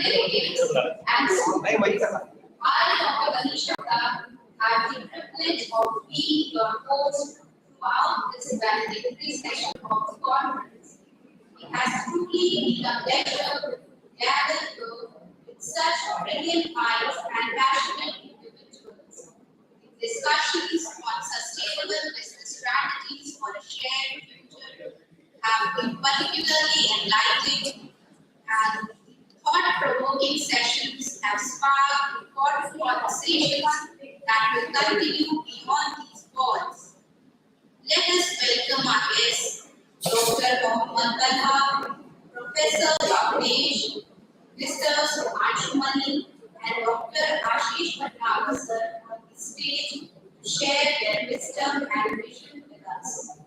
relatives, and so on. I, Dr. Vanishaka, have the privilege of being your host throughout this valedictory session of the conference. It has truly been a pleasure to gather here with such brilliant minds and passionate individuals. Discussions on sustainable business strategies for a shared future have been particularly enlightening, and thought-provoking sessions have sparked important conversations that will continue beyond these walls. Let us welcome our guests, Dr. Mohammed Talha, Professor Bhavnesh, Mr. Suhanshu Mani, and Dr. Ashish Bhattacharya sir on the stage to share their wisdom and vision with us.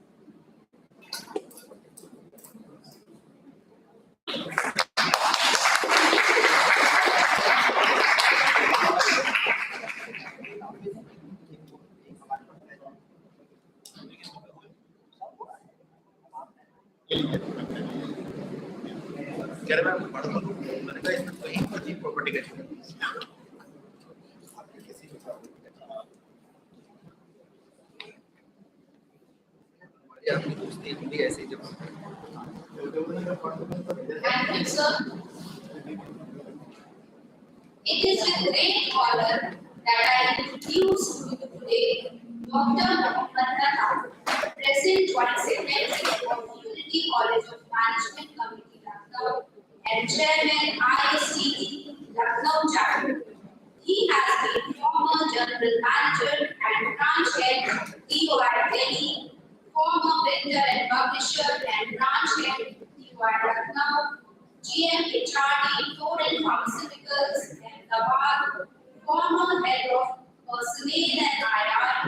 Thank you, sir. It is with great honor that I introduce to you today Dr. Mohammed Talha, President Joint Secretary of Unity College of Management Committee, Lucknow, and Chairman ISTE Lucknow Chapter. He has been former General Manager and Branch Head DOI Delhi, former printer and publisher and Branch Head DOI Lucknow, GM HRD Foreign Pharmaceuticals and Gawad, former Head of Personnel and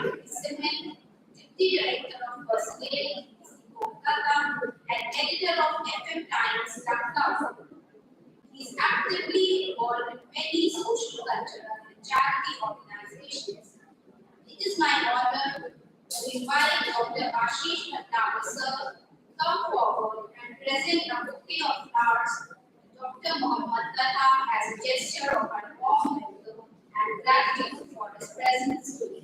IR Cement, Deputy Director of Personnel Kolkata, and Editor of FM Times Lucknow. He is actively involved in many social, cultural, and charity organizations. It is my honor to invite Dr. Ashish Bhattacharya sir to come forward and present a bouquet of flowers to Dr. Mohammed Talha as a gesture of our warm welcome and gratitude for his presence today.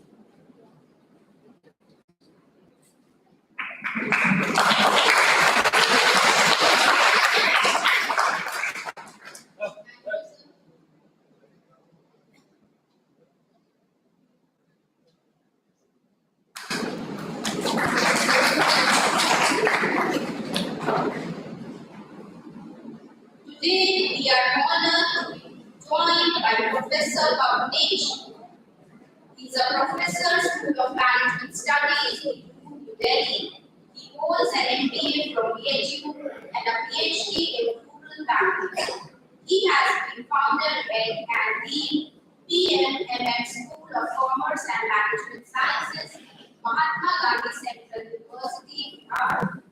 Today, we are honored to be joined by Professor Bhavnesh. He is a professor, School of Management Studies in New Delhi. He holds an MBA from BHU and a PhD in rural banking. He has been founder and the PMMM School of Commerce and Management Sciences, Mahatma Gandhi Central University, Dhaka.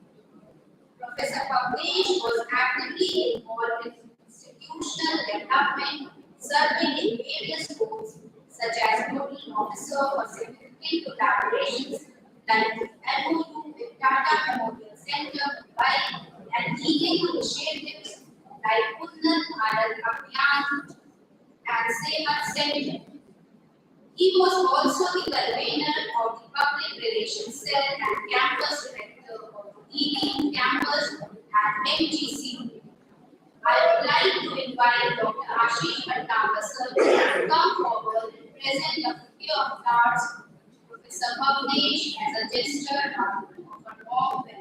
Professor Bhavnesh was actively involved in institutional development, serving in various roles such as Nodal Officer for Significant Collaborations like MOU with Tata Memorial Center, Mumbai, and leading initiatives like Unnan Bharat Abhiyan and Sehat Center. He was also the convener of the Public Relations Cell and Campus Director of ED Campus at MGC. I would like to invite Dr. Ashish Bhattacharya sir to come forward and present a bouquet of flowers to Professor Bhavnesh as a gesture of a warm welcome.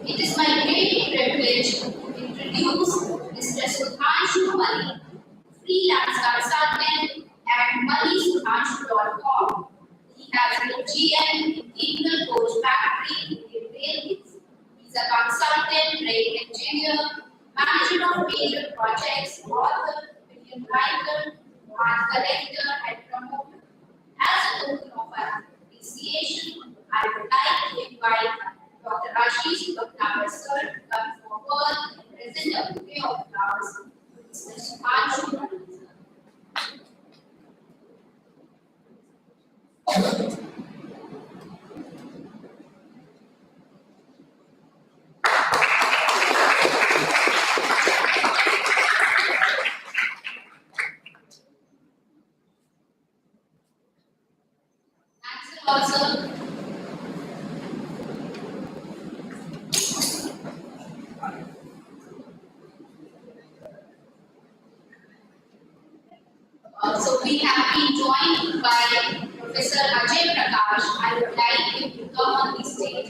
It is my great privilege to introduce Mr. Suhanshu Mani, freelance consultant at moneysuhanshu.com. He has been GM Integral Coach Factory in Railways. He is a consultant, rail engineer, manager of major projects, author, opinion writer, art collector, and promoter. As a token of appreciation, I would like to invite Dr. Ashish Lucknow sir come forward and present a bouquet of flowers to Mr. Supanshu. Also, so we have been joined by Professor Ajay Prakash. I would like him to come on the stage.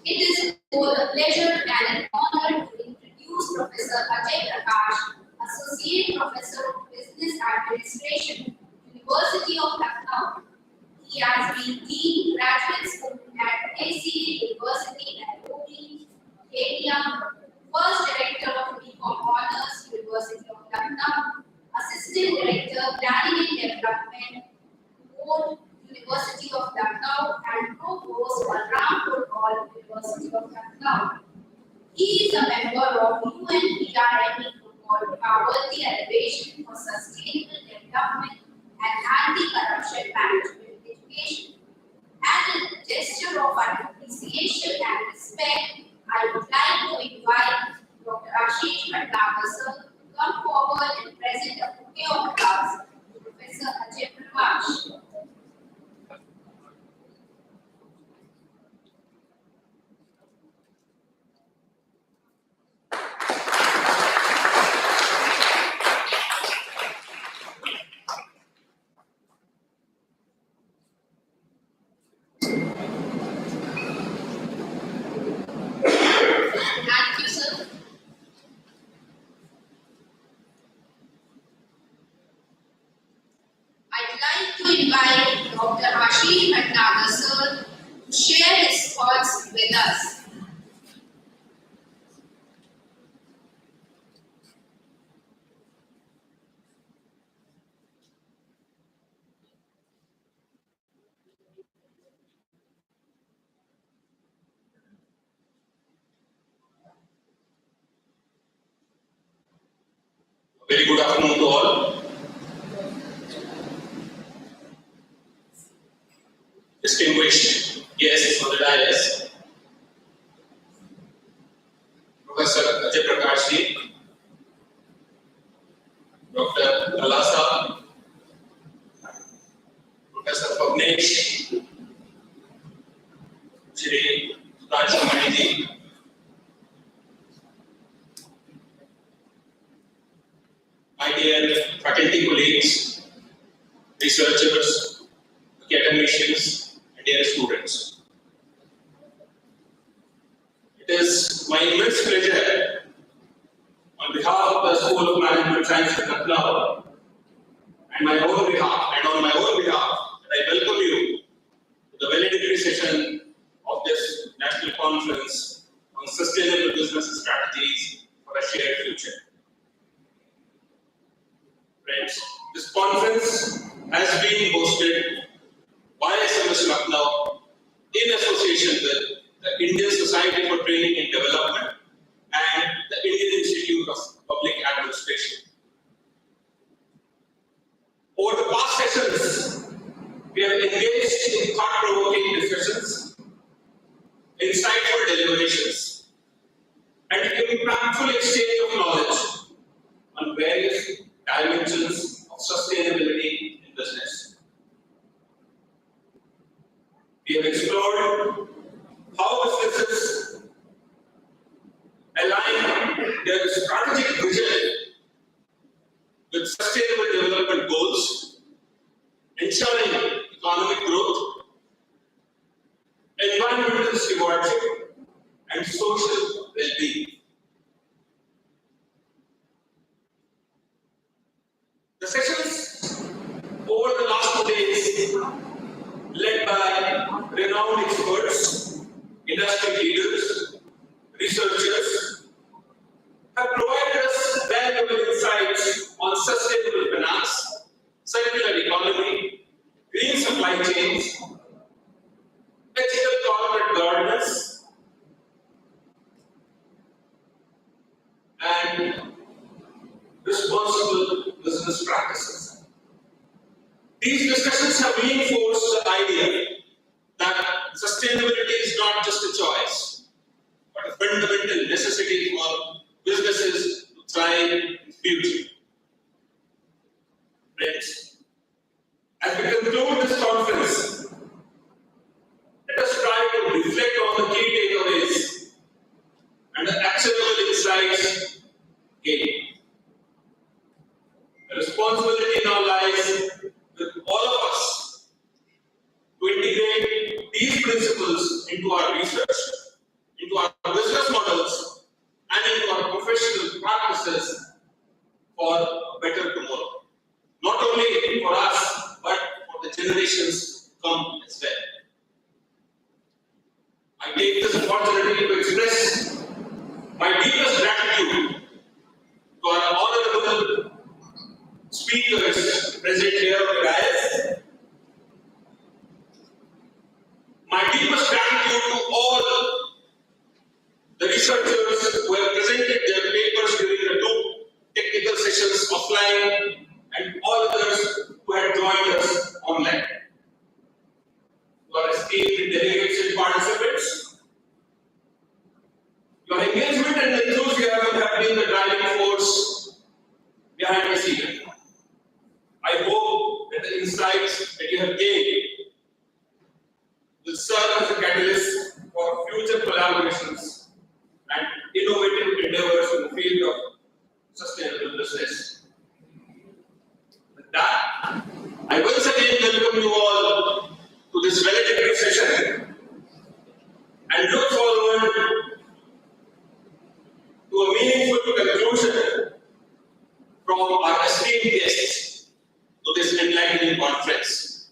It is both a pleasure and an honor to introduce Professor Ajay Prakash, Associate Professor of Business Administration, University of Lucknow. He has been Dean Graduate School at ACA University Nairobi, Kenya, First Director of BCom Honors, University of Lucknow, Assistant Director, Planning and Development, Board, University of Lucknow, and Provost for Rampur Hall, University of Lucknow. He is a member of UNPRME called Poverty Elevation for Sustainable Development and Anti-Corruption Management Education. As a gesture of appreciation and respect, I would like to invite Dr. Ashish Lucknow sir to come forward and present a bouquet of flowers to Professor Ajay Prakash. Thank you, sir. I'd like to invite Dr. Ashish Lucknow sir to share his thoughts with us. Very good afternoon to all. Distinguished guests on the dais, Professor Ajay Prakash ji, Dr. Kalasa, Professor Pagnesh, Shri Supanshu ji, my dear faculty colleagues, researchers, academicians, and dear students. It is my immense pleasure on behalf of the School of Management Science at Lucknow and on my own behalf that I welcome you to the valedictory session of this national conference on sustainable business strategies for a shared future. Friends, this conference has been hosted by SMS Lucknow in association with the Indian Society for Training and Development and the Indian Institute of Public Administration. Over the past sessions, we have engaged in thought-provoking discussions, insightful deliberations, and impactful exchange of knowledge on various dimensions of sustainability in business. We have explored how businesses align their strategic vision with sustainable development goals, ensuring economic growth, environmental stewardship, and social well-being. The sessions over the last 2 days, led by renowned experts, industry leaders, researchers, future. Friends, as we conclude this conference, let us try to reflect on the key takeaways and the actionable insights gained. The responsibility now lies with all of us to integrate these principles into our research, into our business models, and into our professional practices for a better tomorrow. Not only for us, but for the generations to come as well. I take this opportunity to express my deepest gratitude to our honorable speakers present here on the dais. My deepest gratitude to all the researchers who have presented their papers during the two technical sessions offline and all others who had joined us online. To our esteemed delegates and participants, your engagement and enthusiasm have been the driving force behind this event. I hope that the insights that you have gained will serve as a catalyst for future collaborations and innovative endeavors in the field of sustainable business. With that, I once again welcome you all to this valedictory session and look forward to a meaningful conclusion from our esteemed guests to this enlightening conference.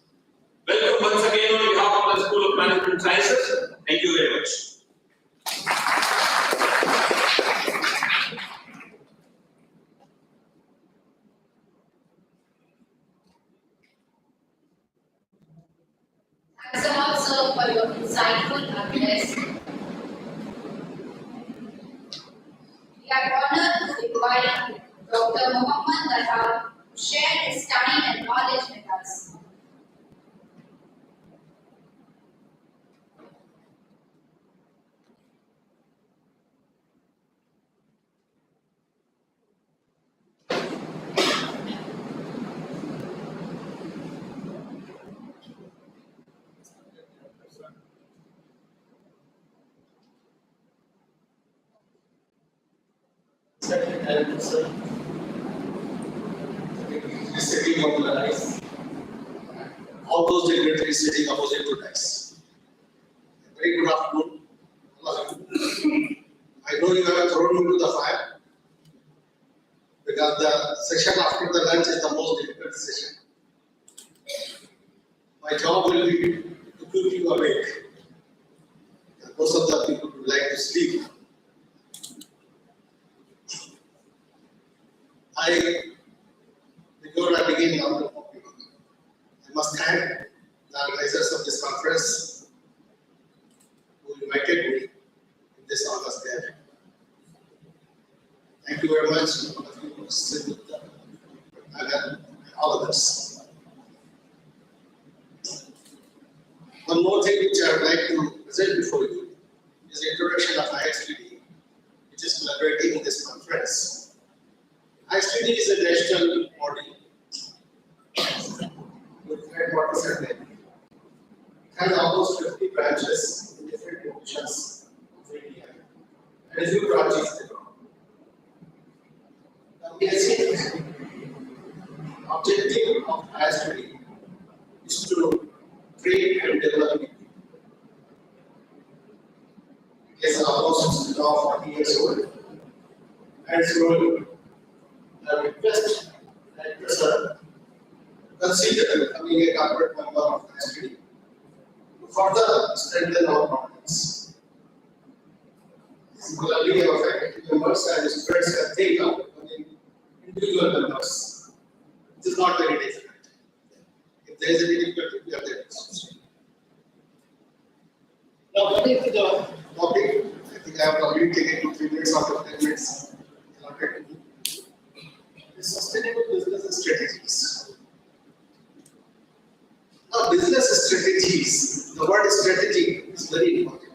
Welcome once again on behalf of the School of Management Sciences. Thank you very much. Thanks a lot, sir, for your insightful address. We are honored to invite Dr. Mohammed Lahab to share his time and knowledge with us. And sir, sitting on the dais, all those dignitaries sitting opposite to dais. Very good afternoon, all of you. I know you have thrown me to the fire because the session after the lunch is the most difficult session. My job will be to keep you awake. Most of the people would like to sleep. Before I begin now, I must thank the organizers of this conference who invited me in this August day. Thank you very much, all of you who sit with them, and all others. One more thing which I would like to present before you is the introduction of IXTD, which is collaborating in this conference. IXTD is a national body with headquarters at Delhi. It has almost 50 branches in different locations of India and a few branches there. The basic objective of IXTD is to train and develop people. It is almost now 40 years old and it's growing. I request that you, sir, consider becoming a corporate member of IXTD to further strengthen our products. Similarly, our faculty members and students can think of becoming individual members. It is not very difficult. If there is any difficulty, we are there. Now, coming to the topic, I think I have already taken 2-3 minutes out of 10 minutes. The sustainable business strategies. Now, business strategies, the word strategy is very important.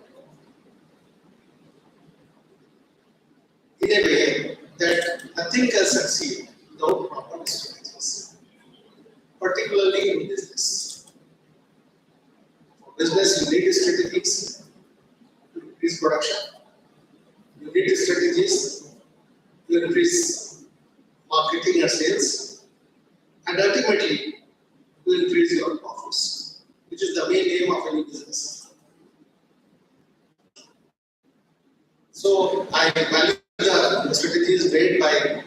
In a way that nothing can can succeed without proper strategies, particularly in business. For business, you need strategies to increase production. You need strategies to increase marketing and sales, and ultimately to increase your profits, which is the main aim of any business. So I value the strategies made by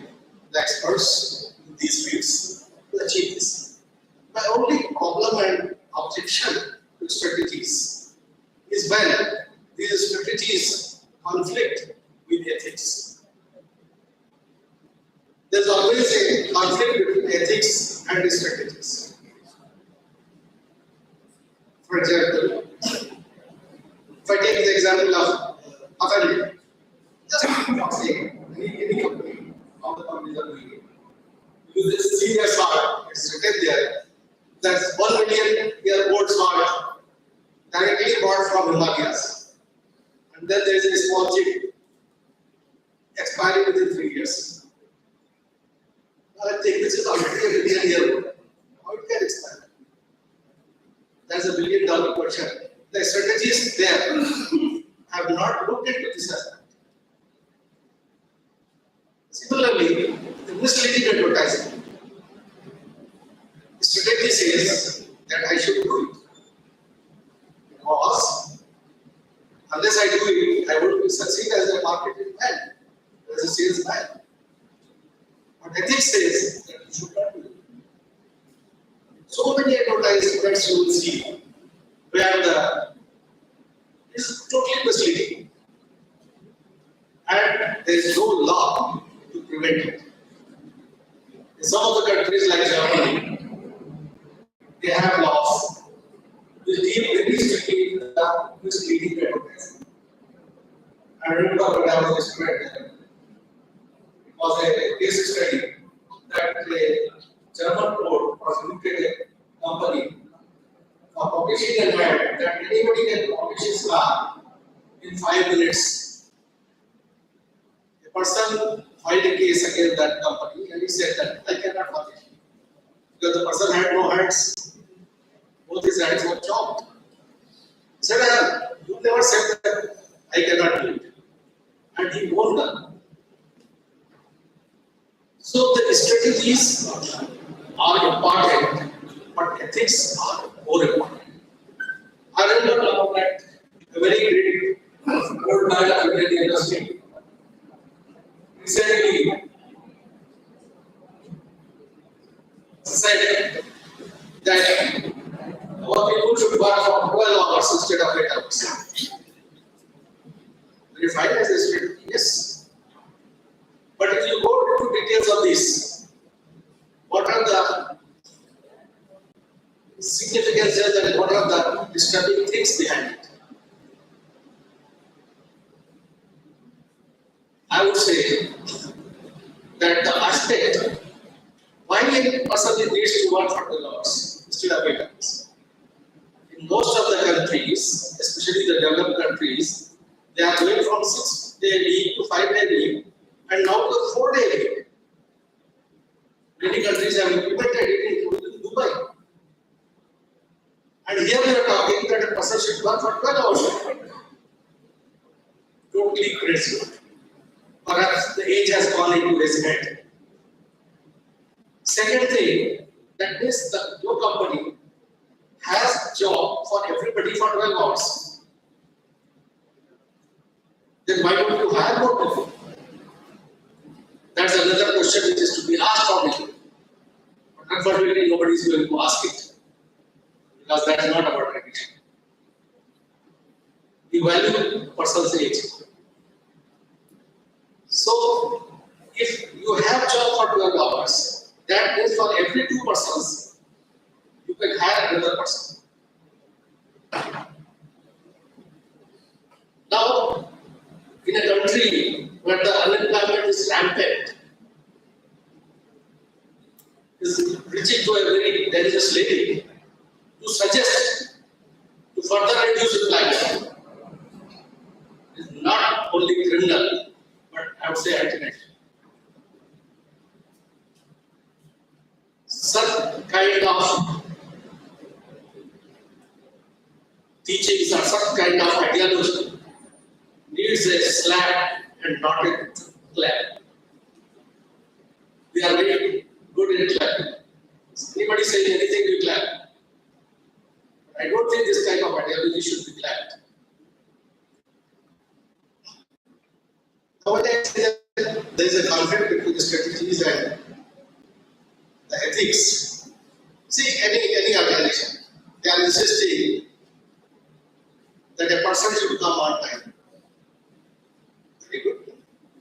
the experts in these fields to achieve this. My only problem and objection to strategies is when these strategies conflict with ethics. There's always a conflict between ethics and strategies. For example, if I take the example of Valedictory, just say any company, all the companies are doing it. You just see their smart, it's written there. That's 1 million year-old smart directly bought from Himalayas. And then there is a small chip expiring within 3 years. I think this is already a billion year old. How it can expire? That's $1 billion question. The strategists there have not looked into this aspect. Similarly, the misleading advertising. The strategy says that I should do it because unless I do it, I won't succeed as a marketing man, as a salesman. But ethics says that you should not do it. So many advertisements you will see where the is totally misleading, and there is no law to prevent it. In some of the countries like Germany, they have laws which deal very strictly with the misleading advertising. I remember when I was a student, it was a case study that a German court prosecuted a company for publishing an ad that anybody can publish his car in 5 minutes. A person filed a case against that company and he said that I cannot publish because the person had no hands. Both his hands were chopped. He said, you never said that I cannot do it. And he won them. So the strategies are important, but ethics are more important. I remember now that a very great old man of the Indian industry recently said that our people should work for 12 hours instead of 8 hours. Very fine as a strategy, yes. But if you go into details of this, what are the significances and what are the disturbing things behind it? I would say that the aspect why a person needs to work for 12 hours instead of 8 hours. In most of the countries, especially the developed countries, they are going from 6-day week to 5-day week and now to 4-day week. Many countries have implemented it, including Dubai. And here we are talking that a person should work for 12 hours. Totally crazy. Perhaps the age has gone into his head. Second thing, that means your company has job for everybody for 12 hours. Then why don't you hire more people? That's another question which is to be asked probably. But unfortunately, nobody is going to ask it. Because that is not our tradition. We value person's age. So, if you have job for 12 hours, that means for every 2 persons, you can hire another person. Now, in a country where the unemployment is rampant, is reaching to a very dangerous lady, to suggest to further reduce employment is not only criminal, but I would say anti-national. kind of teachings or such kind of ideology needs a slap and not a clap. We are very good in clapping. Anybody saying anything, we clap. I don't think this type of ideology should be clapped. Nowadays, there is a conflict between the strategies and the ethics. See, any organization, they are insisting that a person should come on time. Very good.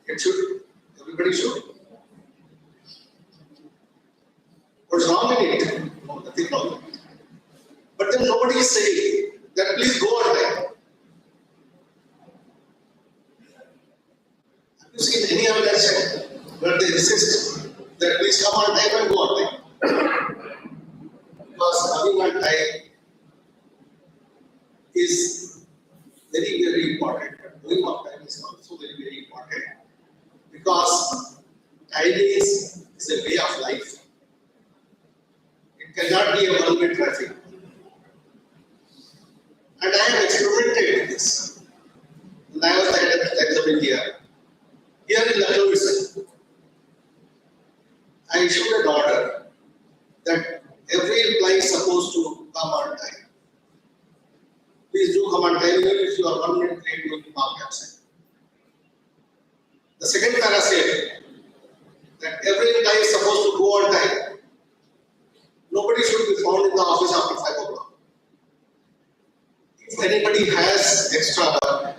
It should. Everybody should. What's wrong in it? No, nothing wrong. But then nobody is saying that please go on time. Have you seen any organization where they insist that please come on time and go on time? Because coming on time is very, very important. Going on time is also very, very important. Because time is a way of life. It cannot be a one-way traffic. And I have experimented with this. When I was the head of exam in here in Lucknow itself, I issued an order that every employee is supposed to come on time. Please do come on time, even if you are 1 minute late, you will be marked absent. The second para said that every employee is supposed to go on time. Nobody should be found in the office after 5 o'clock. If anybody has extra work,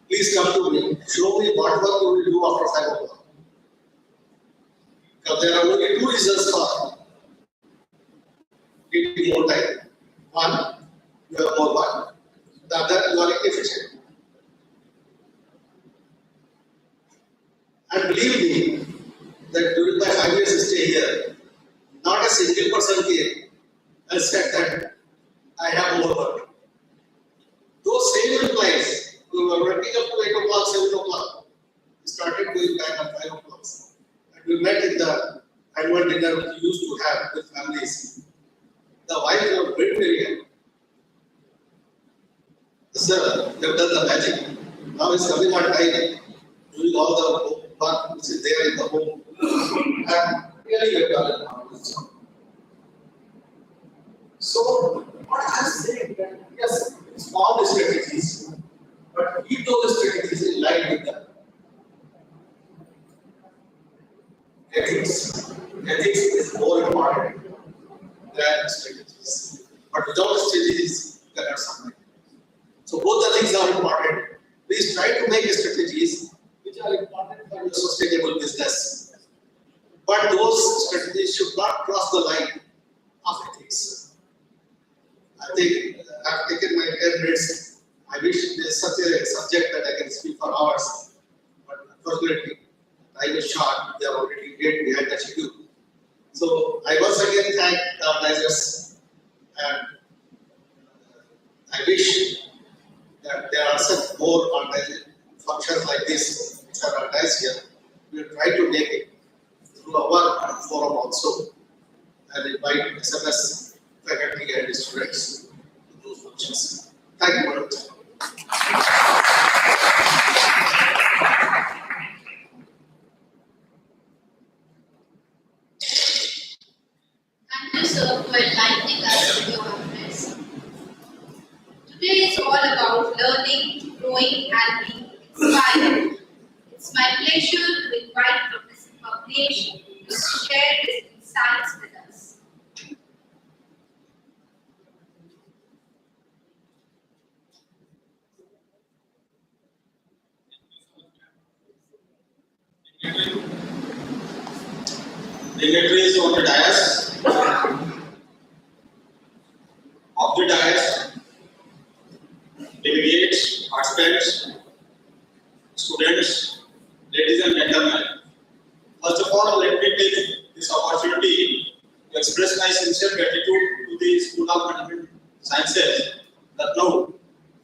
please come to me. Show me what work you will do after 5 o'clock. Because there are only two reasons for getting more time. One, you have more work. The other, you are inefficient. And believe me, that during my 5 years stay here, not a single person came and said that I have more work. Those same employees who were working up to 8 o'clock, 7 o'clock, started going back at 5 o'clock. And we met in the annual dinner we used to have with families. The wives were very, very happy. Sir, you have done the magic. Now he's coming on time, doing all the work which is there in the home. And really we have done it. So, what I'm saying that yes, small strategies, but keep those strategies in line with the ethics. Ethics is more important than strategies. But without strategies, you cannot survive. So both the things are important. Please try to make strategies which are important for your sustainable business. But those strategies should not cross the line of ethics. I think I've taken my 10 minutes. I wish there's such a subject that I can speak for hours. But unfortunately, time is short. They are already great behind the schedule. So I once again thank the organizers, and I wish that there are some more organization functions like this which are organized here. We will try to make it through our forum also and invite SMS faculty and students to those functions. Thank you very much. Thank you, sir, for enlightening us with your address. Today is all about learning, growing, and being inspired. It's my pleasure to invite Professor Pavnesh to share his insights with us. Dignitaries on the dais, of the dais, delegates, participants, students, ladies and gentlemen. First of all, let me take this opportunity to express my sincere gratitude to the School of Management Sciences, Lucknow,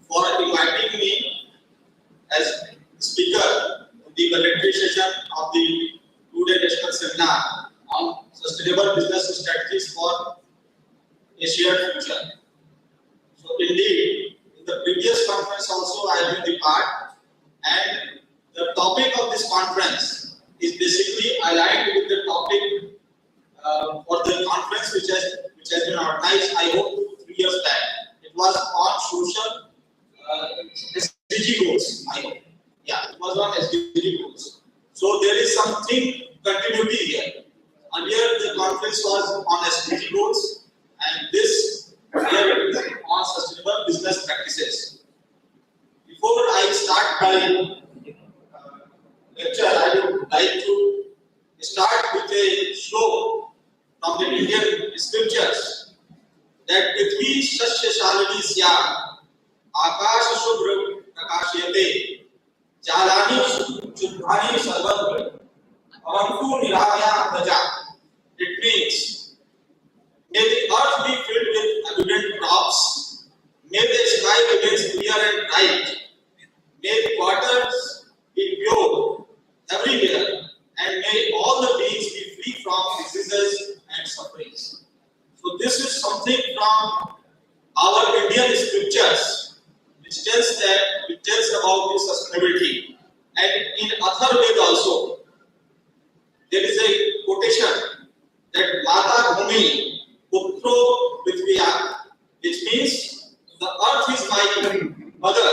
for inviting me as speaker to the valedictory session of the two-day national seminar on sustainable business strategies for a shared future. So indeed, in the previous conference also I have been the part, and the topic of this conference is basically aligned with the topic for the conference which has been organized, I hope, 3 years back. It was on social SDG goals, I hope. Yeah, it was on SDG goals. So there is something continuity here. Earlier the conference was on SDG goals, and this here is on sustainable business practices. Before I start my lecture, I would like to start with a shloka from the Indian scriptures that Prithvi Shasya Shalini Syam Akash Shubhra Prakashyate Jalani Shubhani Sarvatra Avantu Niraya Praja. It means, may the earth be filled with abundant crops, may the sky remain clear and bright, may the waters be pure everywhere, and may all the beings be free from diseases and sufferings. So this is something from our Indian scriptures which tells about the sustainability. And in other ways also, there is a quotation that Mata Bhumi Putro Prithviya, which means the earth is my mother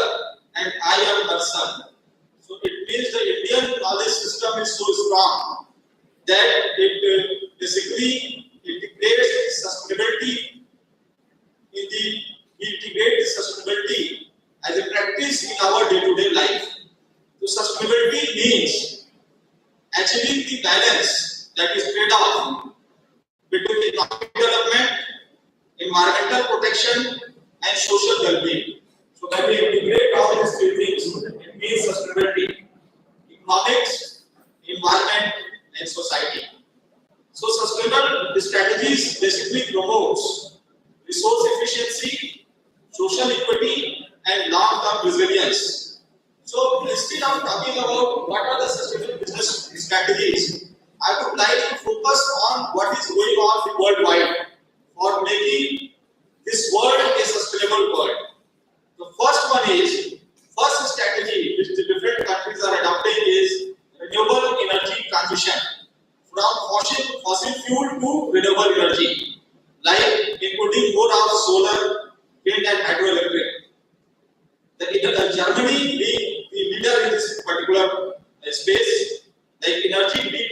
and I am her son. So it means the Indian knowledge system is so strong that it basically integrates sustainability we integrate sustainability as a practice in our day-to-day life. So sustainability means achieving the balance that is trade-off between economic development, environmental protection, and social well-being. So when we integrate all these three things, it means sustainability: economics, environment, and society. So sustainable strategies basically promotes resource efficiency, social equity, and long-term resilience. So instead of talking about what are the sustainable business strategies, I would like to focus on what is going on worldwide for making this world a sustainable world. The first strategy which the different countries are adopting is renewable energy transition from fossil fuel to renewable energy, like including more of solar, wind, and hydroelectric. Germany being the leader in this particular space, like energy being,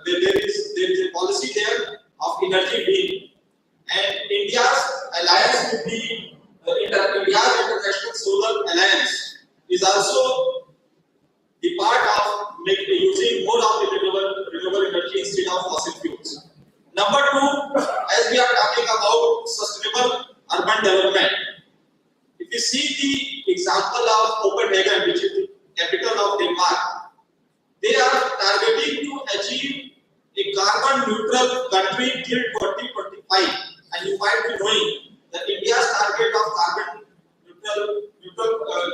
there is a policy there of energy being, and India's alliance with the India's International Solar Alliance is also the part of using more of the renewable energy instead of fossil fuels. Number two, as we are talking about sustainable urban development, if you see the example of Copenhagen, which is the capital of Denmark, they are targeting to achieve a carbon neutral country till 2025, and you might be knowing that India's target of carbon neutral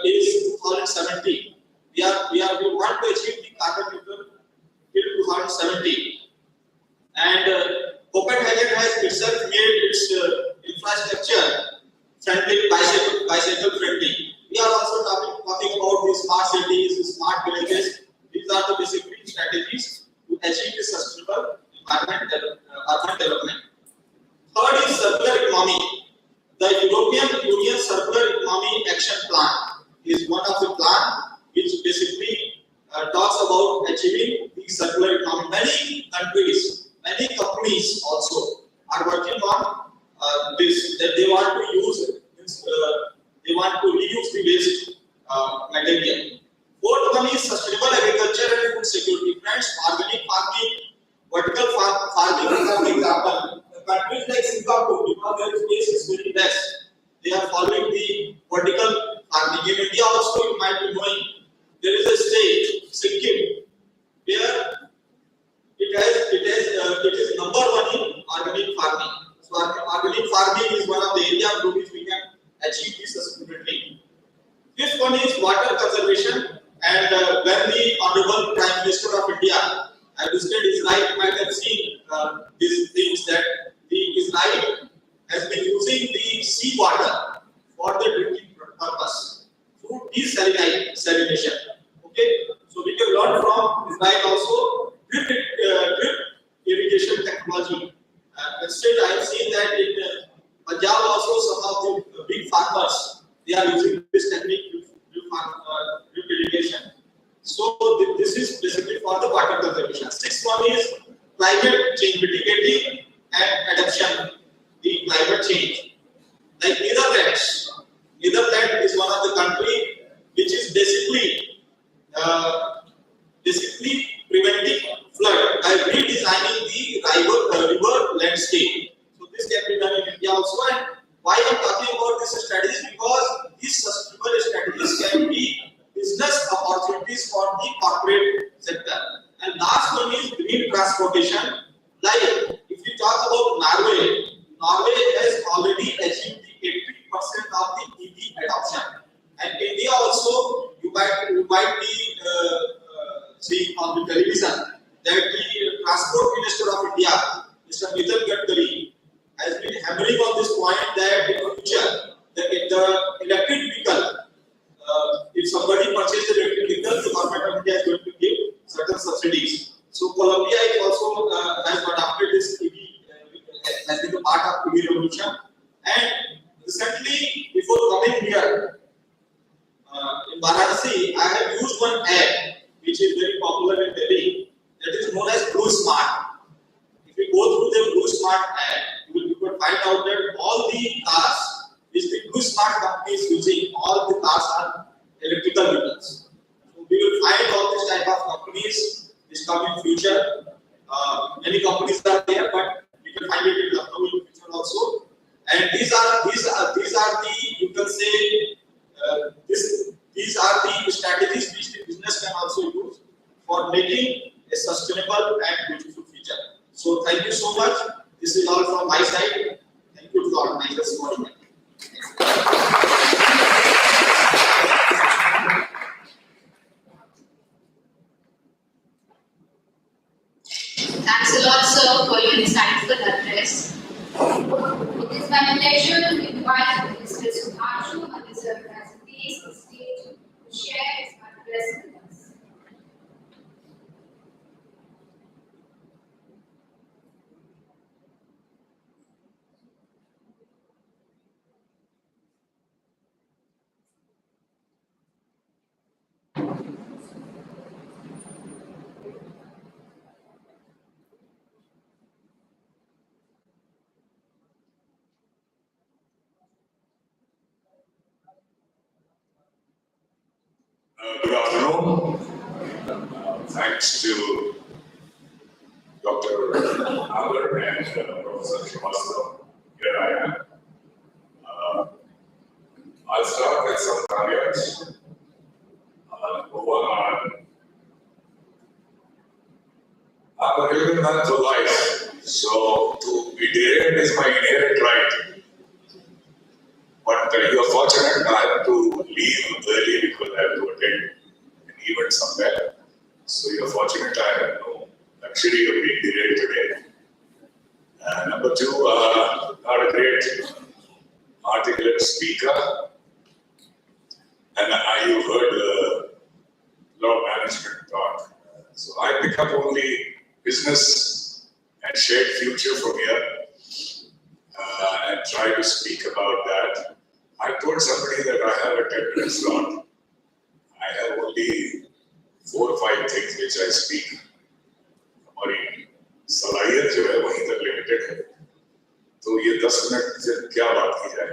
is 2070. We want to achieve the carbon neutral till 2070, and Copenhagen has itself made its infrastructure friendly, bicycle friendly. We are also talking about the smart cities, smart villages. These are the basic strategies to achieve the sustainable urban development. Third is circular economy. The European Union Circular Economy Action Plan is one of the plan which basically talks about achieving the circular economy. Many countries, many companies also are working on this, that they want to use reuse the waste material. Fourth one is sustainable agriculture and food security. Friends, organic farming, vertical farming is an example. Countries like Singapore, because their space is very less, they are following the vertical farming. In India also, you might be knowing, there is a state, Sikkim, where it is number one in organic farming. So organic farming is one of the areas through which we can achieve this sustainability. Fifth one is water conservation, and when the Honorable Prime Minister of India I visited Israel. You might have seen these things that the Israel has been using the sea water for the drinking purpose through desalination. Okay, so we can learn from Israel also drip irrigation technology. Instead, I have seen that in Punjab also some of the big farmers they are using this technique drip irrigation. So this is basically for the water conservation. Sixth one is climate change mitigating and adaptation. The climate change. Like Netherlands. Netherlands is one of the country which is basically preventing flood by redesigning the river landscape. So this can be done in India also. And why I'm talking about this strategies? Because these sustainable strategies can be business opportunities for the corporate sector. And last one is green transportation. Like if you talk about Norway has already achieved the 80% of the EV adoption. And India also, you might be seeing on the television that the Transport Minister of India, Mr. Valedictory, has been hammering on this point that in the future, the electric vehicle, if somebody purchases the electric vehicle, the government of India is going to give certain subsidies. So Colombia is also has adopted this EV, has been a part of EV revolution. And recently, before coming here, in Varanasi, I have used one app which is very popular in Delhi, that is known as Blue Smart. If you go through the Blue Smart app, you will find out that all the cars which the Blue Smart company is using, all the cars are electrical vehicles. So we will find all these type of companies which come in future. Many companies are there, but we can find it in Lucknow in future also. And these are the, you can say, these are the strategies which the business can also use for making a sustainable and beautiful future. So thank you so much. This is all from my side. Thank you to the organizers for inviting me. Thanks a lot, sir, for your insightful address. It is my pleasure to invite Mr. Sudhanshu Adisar as he takes the stage to share his address with us. Good afternoon. Thanks to Dr. Agar and Professor Srivastava. Here I am. I'll start with some caveats. Number one, I'm a real man for life, so to be delayed is my inherent right. But you're fortunate I have to leave early because I have to attend an event somewhere. So you're fortunate I have no luxury of being delayed today. Number two, not a great articulate speaker. And you heard a lot of management talk. So I pick up only business and shared future from here and try to speak about that. I told somebody that I have a 10-minute slot. I have only 4 or 5 things which I speak. हमारी सलाहियत जो है वहीं तक limited है। तो ये 10 minute से क्या बात की जाए?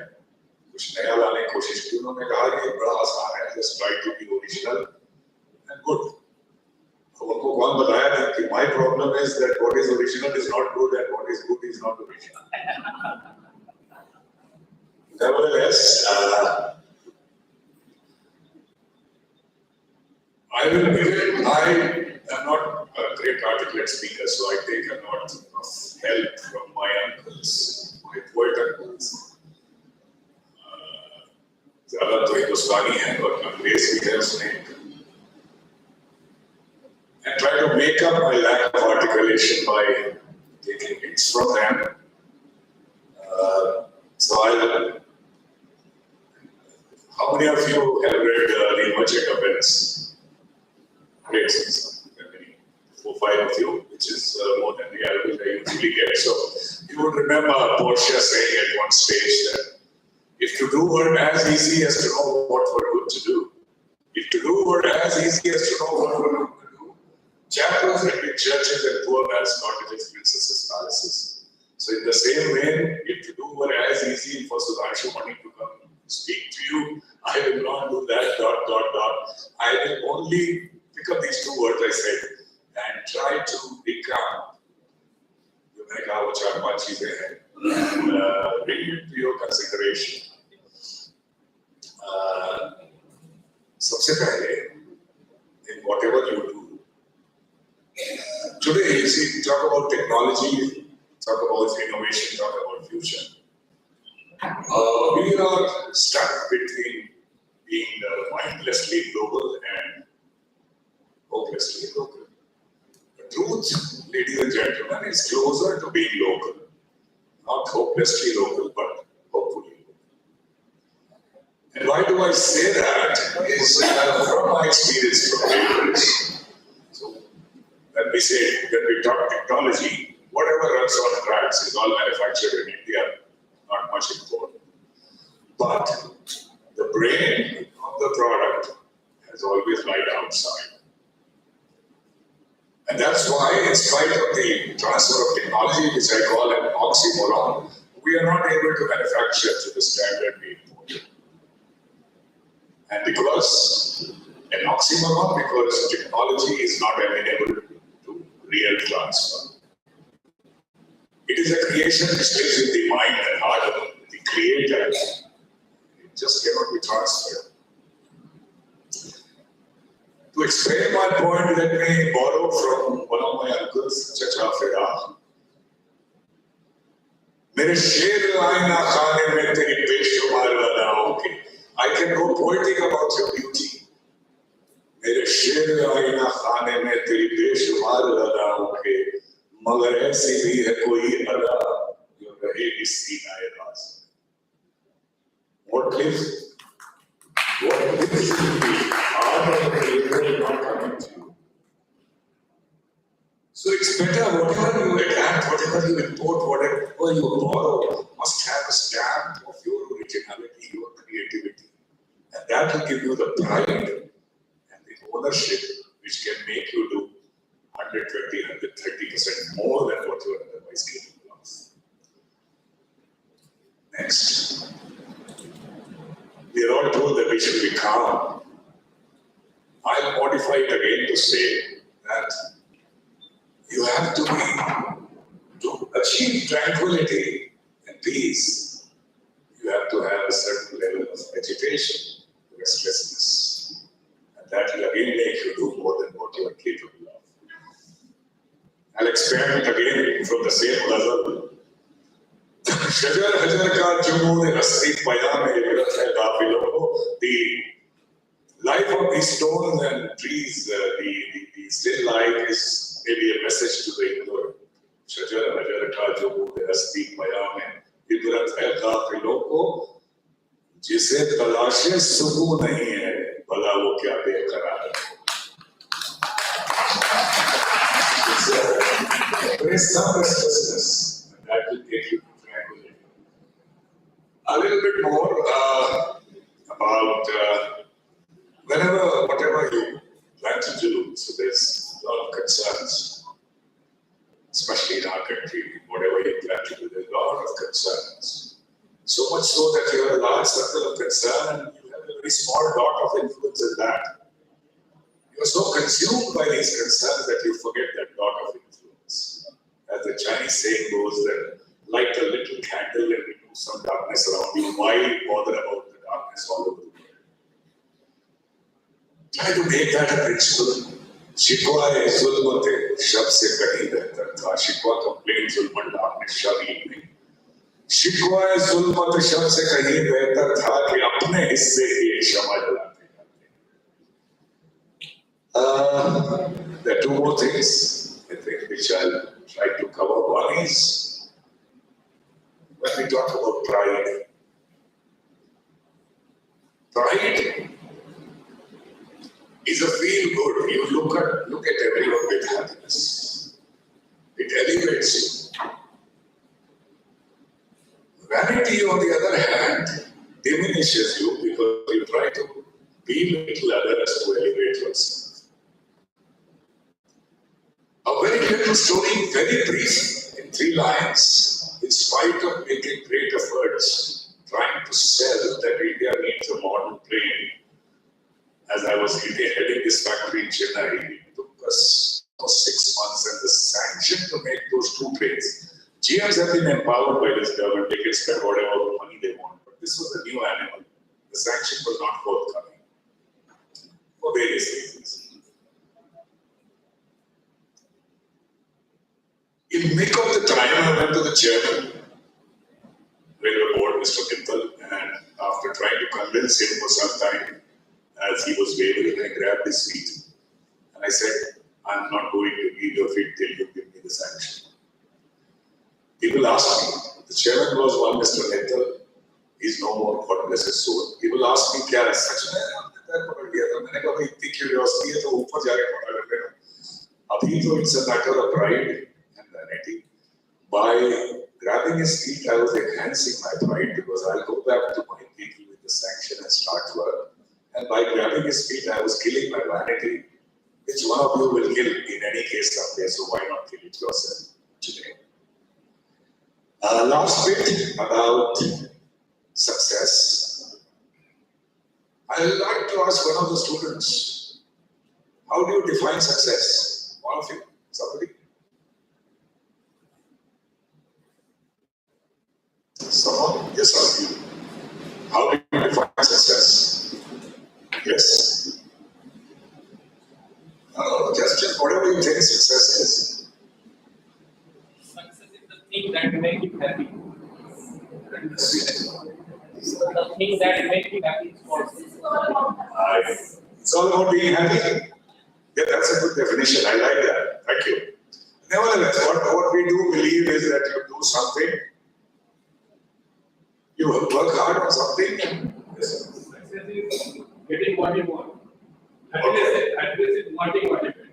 कुछ नया लाने की कोशिश की। उन्होंने कहा कि ये बड़ा आसान है, just try to be original and good. उनको कौन बताया था कि my problem is that what is original is not good and what is good is not original. Nevertheless, I will give it. I am not a great articulate speaker, so I take a lot of help from my uncles, my poet uncles. ज़्यादा तो हिंदुस्तानी है और अंग्रेज भी है उसमें. And try to make up my lack of conversation by taking hints from them. How many of you have read the Emergent Events? Great, maybe 4 or 5 of you, which is more than the average I usually get. So you would remember Portia saying at one stage that if to do were as easy as to know what were good to do, if to do were as easy as to know what were good to do, chapels had been churches and poor man's cottages, princesses' palaces. So in the same way, if to do were as easy for Sudhanshu Mani to come speak to you, I will not do that, ... I will only pick up these 2 words I said and try to become. You may have a 4-5 चीजें हैं and bring it to your consideration. सबसे पहले, in whatever you do, today you see, talk about technology, talk about innovation, talk about future. We are stuck between being mindlessly global and hopelessly local. The truth, ladies and gentlemen, is closer to being local. Not hopelessly local, but hopefully local. And why do I say that? Is from my experience from Cambridge. So, when we talk technology, whatever runs on tracks is all manufactured in India, not much important. But the brain of the product has always lied outside. And that's why, in spite of the transfer of technology, which I call an oxymoron, we are not able to manufacture to the standard we import. And because an oxymoron, because technology is not amenable to real transfer. It is a creation which lives in the mind and heart of the creator. It just cannot be transferred. To explain my point, let me borrow from one of my uncles, Chacha Feda. मेरे शेर आईना खाने में तेरी बेशुमार अदाओं की. I can go poetic about your beauty. मेरे शेर आईना खाने में तेरी बेशुमार अदाओं के, मगर ऐसी भी है कोई अदा जो रहेगी सीनाए राज़. What if? What if the art of the creator is not coming to you? So it's better whatever you adapt, whatever you import, whatever you borrow, must have a stamp of your originality, your creativity. And that will give you the pride and the ownership which can make you do 120, 130% more than what you are otherwise capable of. Next. We are all told that we should be calm. I'll modify it again to say that you have to achieve tranquility and peace, you have to have a certain level of agitation, restlessness. And that will again make you do more than what you are capable of. I'll expand it again from the same ghazal. शजर हजर का जुमून हस्ती पयाम इबरत है गाफिलों को. The life of these stones and trees, the still life is maybe a message to the ignorant. शजर हजर का जुमून हस्ती पयाम इबरत है गाफिलों को, जिसे तलाशे सुकून नहीं है भला वो क्या बेकरार है. There is some restlessness, and that will take you to tranquility. A little bit more about whatever you plan to do. So there's a lot of concerns, especially in our country. Whatever you plan to do, there's a lot of concerns. So much so that you have a large circle of concern and you have a very small dot of influence in that. You are so consumed by these concerns that you forget that dot of influence. As the Chinese saying goes, that light a little candle and remove some darkness around you. Why bother about the darkness all over the world? Try to make that a principle. शिकवा जुल्मत शब्द से कहीं बेहतर था. शिकवा complain जुल्म darkness शरीर में. शिकवा जुल्मत शब्द से कहीं बेहतर था कि अपने हिस्से ही शमा जलाते जाते. There are 2 more things I think which I'll try to cover. One is when we talk about pride. Pride is a feel good. You look at everyone with happiness. It elevates you. Vanity, on the other hand, diminishes you because you try to belittle others to elevate yourself. A very little story, very brief, in 3 lines. In spite of making great efforts, trying to sell that India needs a modern plane, as I was heading this factory in Chennai, it took us 6 months, and the sanction to make those 2 planes. GMs have been empowered by this government, they can spend whatever money they want, but this was a new animal. The sanction was not forthcoming for various reasons. In make of the time, I went to the chairman, railway board, Mr. Mittal, and after trying to convince him for some time, as he was wavering, I grabbed his feet and I said, I'm not going to leave your feet till you give me the sanction. People ask me, the chairman was one Mr. Mittal, he's no more, God bless his soul. People ask me, क्या है सच में आपने पकड़ लिया था? मैंने कहा भाई इतनी क्यूरियोसिटी है तो ऊपर जाके पता कर लेना. अभी तो it's a matter of pride and vanity. By grabbing his feet, I was enhancing my pride because I'll go back to my people with the sanction and start work. And by grabbing his feet, I was killing my vanity, which one of you will kill in any case someday, so why not kill it yourself today? Last bit about success. I would like to ask one of the students, how do you define success? One of you, somebody? Someone? Yes, one of you. How do you define success? Yes? No, just whatever you think success is. Success is the thing that makes you happy. The thing that makes you happy is called success. It's all about being happy. Yeah, that's a good definition. I like that. Thank you. Nevertheless, what we do believe is that you do something, you work hard on something, and Success is getting what you want. Happiness is wanting what you want.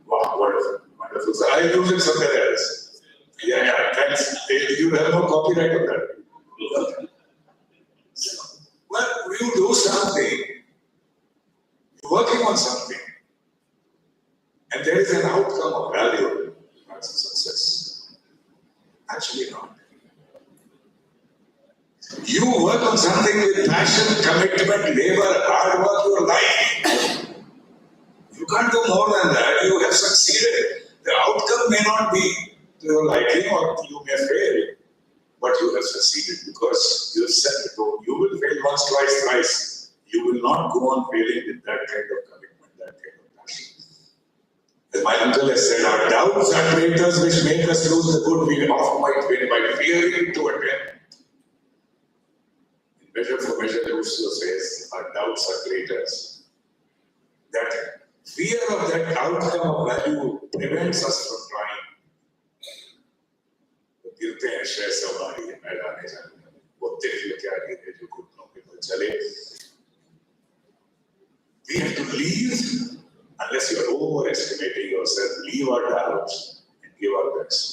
wow, wonderful, wonderful. So I use it somewhere else. Yeah, thanks. You have no copyright on that. Well, you do something, you're working on something, and there is an outcome of value, that's a success. Actually not. You work on something with passion, commitment, labor, hard work, your life. You can't do more than that. You have succeeded. The outcome may not be to your liking or you may fail, but you have succeeded because you have set the goal. You will fail once, twice, thrice. You will not go on failing with that kind of commitment, that kind of passion. As my uncle has said, our doubts are traitors which make us lose the good we often might win by fearing to attempt. In Measure for Measure, Lucio says, our doubts are traitors. That fear of that outcome of value prevents us from trying. गिरते हैं श्रेय सवारी मैदान जाने वो तिल क्या गिरे जो घुटनों पे बल चले. We have to leave, unless you are overestimating yourself, leave our doubts and give our best,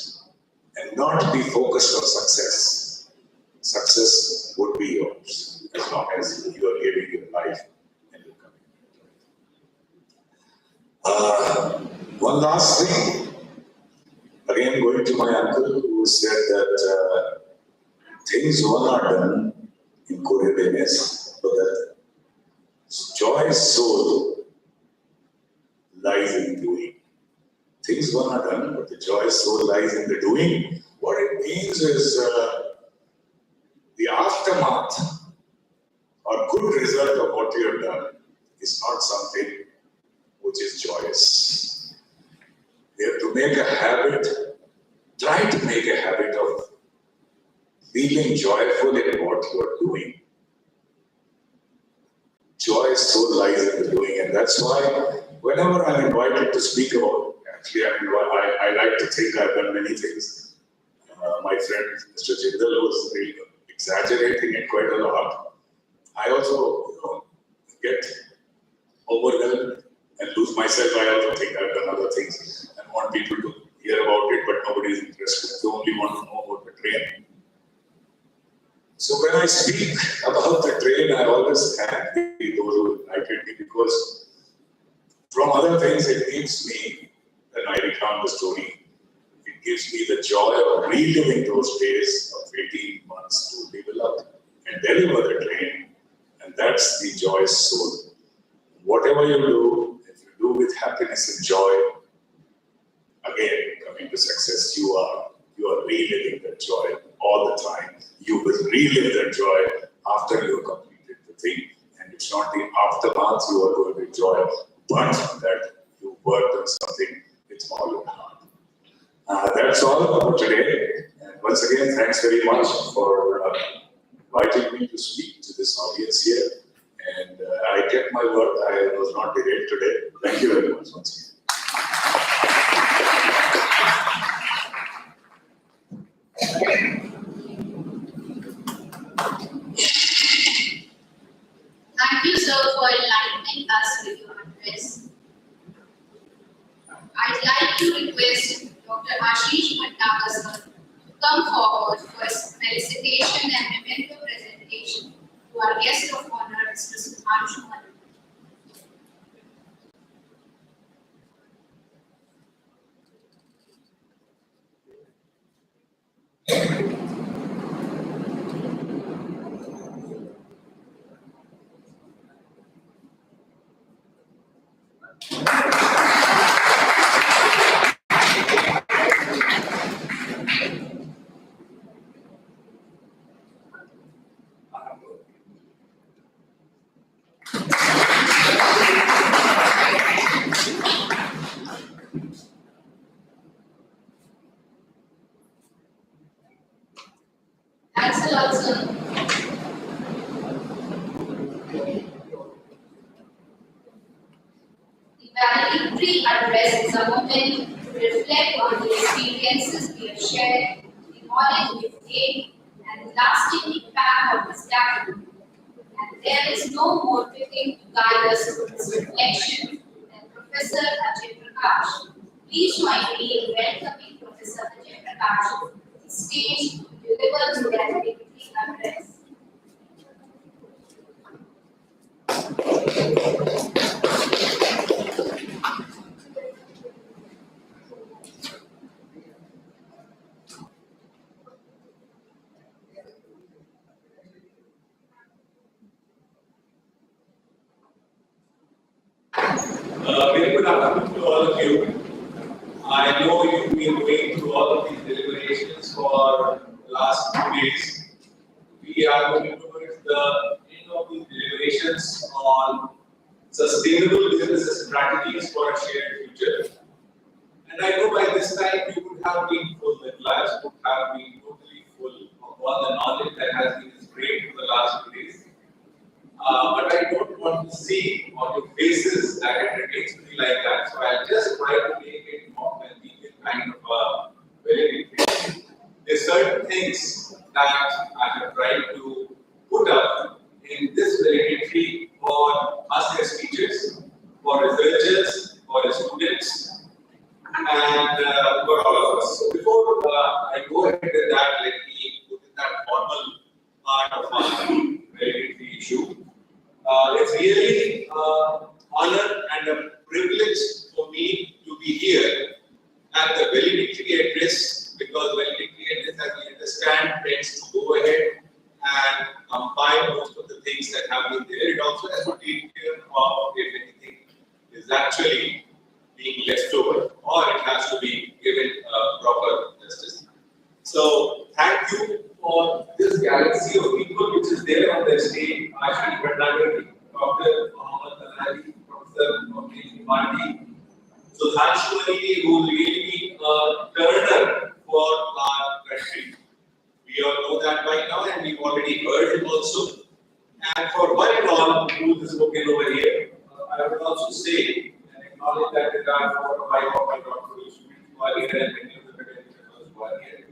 and not be focused on success. Success would be yours as long as you are giving your life and your commitment. One last thing. Again, going to my uncle who said that things were not done in Koreanes, but that joy's soul lies in doing. Things were not done, but the joy's soul lies in the doing. What it means is the aftermath or good result of what you have done is not something which is joyous. We have to make a habit, try to make a habit of feeling joyful in what you are doing. Joy so lies in the doing, and that's why whenever I'm invited to speak about Actually, I like to think I've done many things. My friend Mr. Jindal was really exaggerating it quite a lot. I also, get overwhelmed and lose myself. I also think I've done other things and want people to hear about it, but nobody is interested. They only want to know about the train. So when I speak about the train, I always thank those who invited me, because from other things, it gives me, when I recount the story, it gives me the joy of reliving those days of 18 months to develop and deliver the train, and that's the joyous soul. Whatever you do, if you do with happiness and joy, again, coming to success, you are reliving that joy all the time. You will relive that joy after you have completed the thing, and it's not the aftermath you are going to enjoy, but that you worked on something with all your heart. That's all for today. And once again, thanks very much for inviting me to speak to this audience here. And I kept my word. I was not derailed today. Thank you very much once again. Thank you, sir, for enlightening us with your address. I'd like to request Dr. Ashish Bhattacharya, sir, to come forward for felicitation and memento presentation to our guest of honor, Mr. Sudhanshu Malik. Thanks a lot, sir. The valedictory address is a moment to reflect on the experiences we have shared, the knowledge we've gained, and the lasting impact of this gathering. And there is no more fitting to guide us through this reflection than Professor Ajay Prakash. Please join me in welcoming Professor Ajay Prakash to the stage to deliver the valedictory address. Very good afternoon to all of you. I know you've been going through all of these deliberations for the last 2 days. We are going towards the end of these deliberations on sustainable business strategies for a shared future. And I know by this time you would have been full, the class would have been totally full of all the knowledge that has been displayed for the last 2 days. But I don't want to see on your faces that it remains to be like that. So I'll just try to make it more convenient, kind of very different. There's certain things that I have tried to put up in this valedictory for us as teachers, for researchers, for the students, and for all of us. So before I go ahead with that, let me put in that formal part of our valedictory issue. It's really an honor and a privilege for me to be here at the valedictory address, because valedictory address, as we understand, tends to go ahead and combine most of the things that have been there. It also has to take care of if anything is actually being left over, or it has to be given proper justice. So thank you for this galaxy of people which is there on the stage. Ashish Bhattacharya, Dr. Mohammed Tanari, Professor Mohammed Mandi, Sudhanshu Malik, who will really be a turner for our country. We all know that by now, and we've already heard him also. And for one and all who is spoken over here, I would also say and acknowledge that regard for my doctoral 1 year and many of the credentials was 1 year.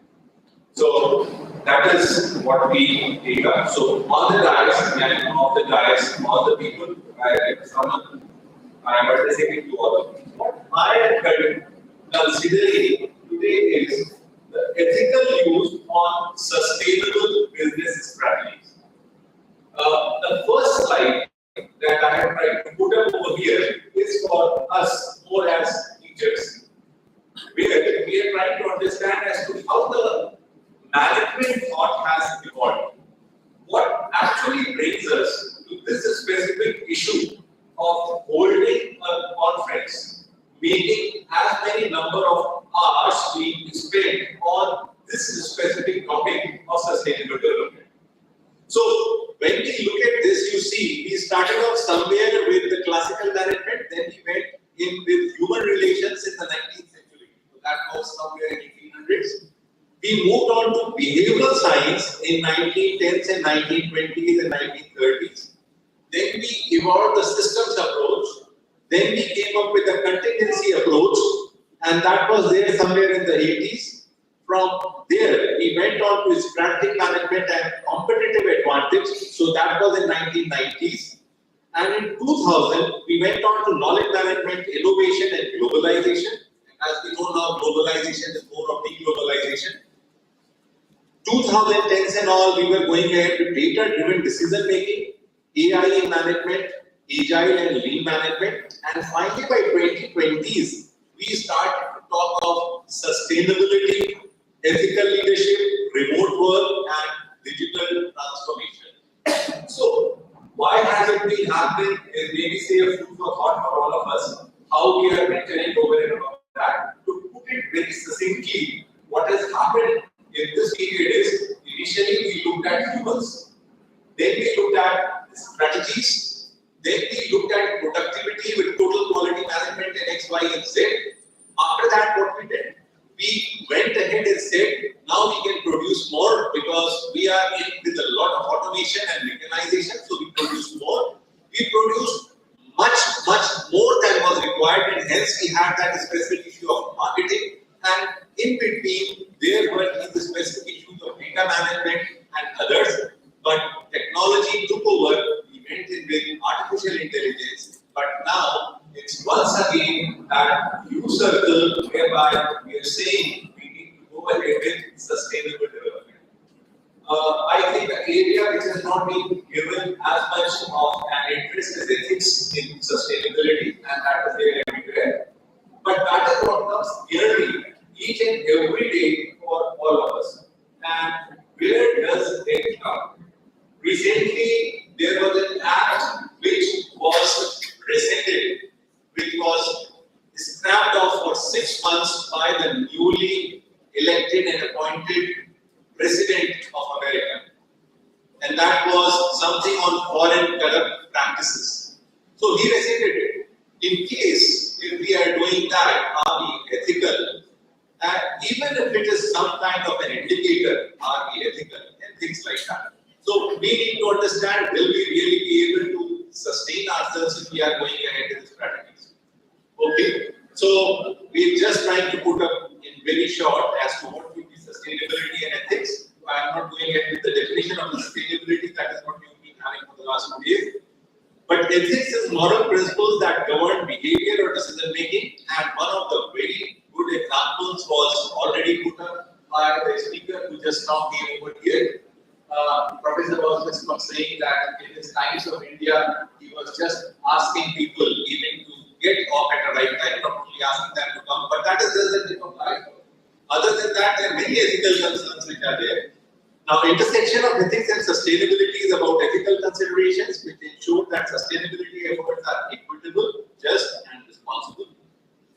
So that is what we take up. So all the guys and all the guys, all the people, I am addressing to all of you. What I am considering today is the ethical use on sustainable business strategies. The first slide that I have tried to put up over here is for us more as teachers, where we are trying to understand as to how the management thought has evolved. What actually brings us to this specific issue of holding a conference, making as many number of hours being spent on this specific topic of sustainable development. So when we look at this, you see, we started off somewhere with the classical management, then we went in with human relations in the 19th century. So that was somewhere in 1800s. We moved on to behavioral science in 1910s and 1920s and 1930s. Then we evolved the systems approach. Then we came up with the contingency approach, and that was there somewhere in the 80s. From there, we went on to strategic management and competitive advantage. So that was in 1990s. And in 2000, we went on to knowledge management, innovation, and globalization. As we know now, globalization is more of deglobalization. 2010s and all, we were going ahead with data-driven decision making, AI in management, agile and lean management, and finally by 2020s, we started to talk of sustainability, ethical leadership, remote work, and digital transformation. So, why has it been happening is maybe say a food for thought for all of us, how we are venturing over and above that. To put it very succinctly, what has happened in this period is, initially we looked at humans, then we looked at strategies, then we looked at productivity with total quality management in X, Y, and Z. After that, what we did? We went ahead and said, now we can produce more because we are in with a lot of automation and mechanization, so we produce more. We produced much more than was required, and hence we had that specific issue of marketing. And in between, there were these specific issues of data management and others. But technology took over, we went in with artificial intelligence. But now, it's once again that new circle whereby we are saying we need to go ahead with sustainable development. I think the area which has not been given as much of an interest is ethics in sustainability, and that is there everywhere. But that is what comes yearly, each and every day for all of us. And where does it come? Recently, there was an act which was rescinded, which was scrapped off for 6 months by the newly elected and appointed President of America. And that was something on foreign corrupt practices. So he rescinded it. In case if we are doing that, are we ethical? And even if it is some kind of an indicator, are we ethical? And things like that. So we need to understand, will we really be able to sustain ourselves if we are going ahead with the strategies? Okay. So we're just trying to put up in very short as to what will be sustainability and ethics. I am not going ahead with the definition of sustainability, that is what we've been having for the last 2 days. But ethics is moral principles that govern behavior or decision making, and one of the very good examples was already put up by the speaker who just now came over here. Professor was saying that in his Times of India, he was just asking people even to get off at the right time, not only asking them to come, but that is just a tip of the iceberg. Other than that, there are many ethical concerns which are there. Now, intersection of ethics and sustainability is about ethical considerations which ensure that sustainability efforts are equitable, just, and responsible.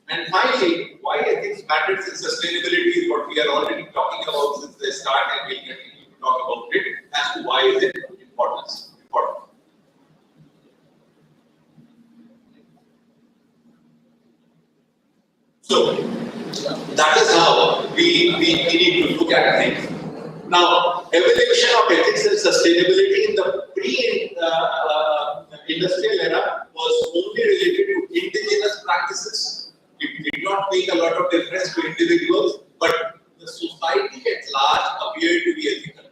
And finally, why ethics matters in sustainability is what we are already talking about since the start, and we'll continue to talk about it as to why is it important. So, that is how we need to look at things. Now, evolution of ethics and sustainability in the pre-industrial era was only related to indigenous practices. it did not make a lot of difference to individuals, but the society at large appeared to be ethical.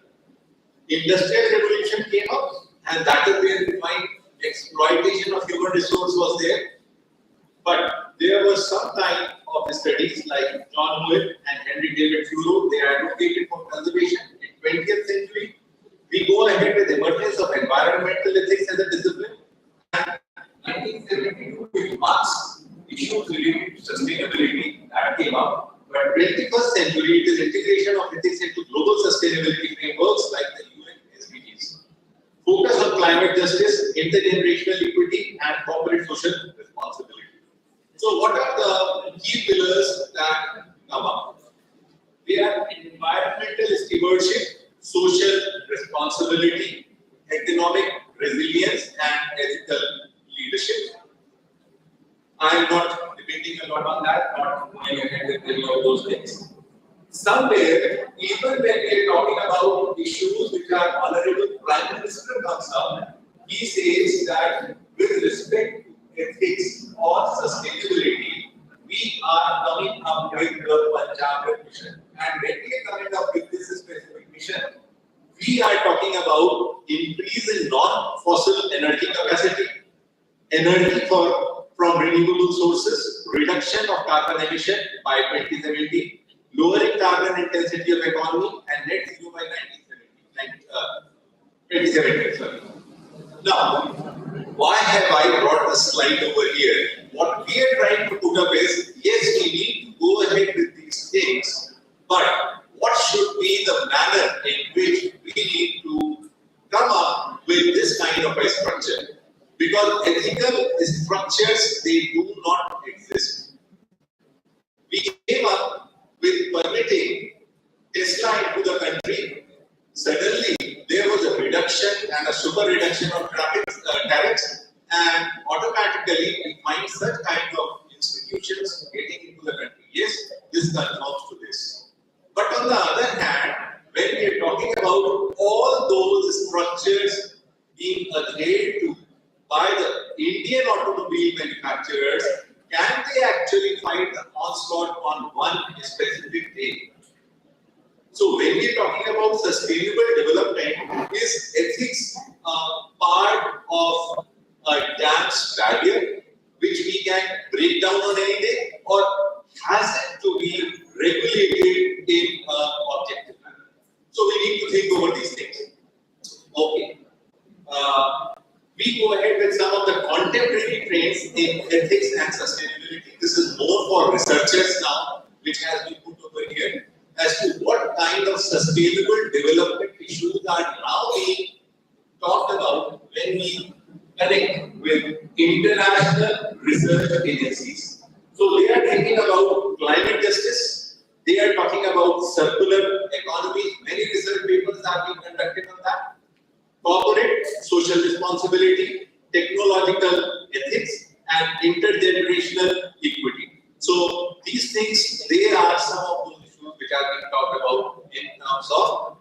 Industrial revolution came up, and that is where we find exploitation of human resource was there. But there was some kind of studies like John Lewis and Henry David Thoreau, they advocated for conservation. In 20th century, we go ahead with emergence of environmental ethics as a discipline. And 1972, with Marx issues related to sustainability that came up. But 21st century, it is integration of ethics into global sustainability frameworks like the UN SDGs. Focus on climate justice, intergenerational equity, and corporate social responsibility. So, what are the key pillars that come up? They are environmental stewardship, social responsibility, economic resilience, and ethical leadership. I am not debating a lot on that, not going ahead with any of those things. Somewhere, even when we are talking about issues which are honorable Prime Minister comes up, he says that with respect to ethics or sustainability, we are coming up with the Panchayat mission. And when we are coming up with this specific mission, we are talking about increase in non-fossil energy capacity, energy from renewable sources, reduction of carbon emission by 2070, lowering carbon intensity of economy, and net zero by 2070. Sorry. Now, why have I brought this slide over here? What we are trying to put up is, yes, we need to go ahead with these things, but what should be the manner in which we need to come up with this kind of a structure? Because ethical structures, they do not exist. We came up with permitting Tesla into the country. Suddenly, there was a reduction and a super reduction of tariffs, and automatically we find such kind of institutions getting into the country. Yes, this conforms to this. But on the other hand, when we are talking about all those structures being adhered to by the Indian automobile manufacturers, can they actually fight the onslaught on one specific day? So when we are talking about sustainable development, is ethics part of a dance barrier which we can break down on any day, or has it to be regulated in an objective manner? So we need to think over these things. Okay. We go ahead with some of the contemporary trends in ethics and sustainability. This is more for researchers now, which has been put over here, as to what kind of sustainable development issues are now being talked about when we connect with international research agencies. So they are thinking about climate justice, they are talking about circular economy, many research papers have been conducted on that. Corporate social responsibility, technological ethics, and intergenerational equity. So these things, they are some of those issues which are being talked about in terms of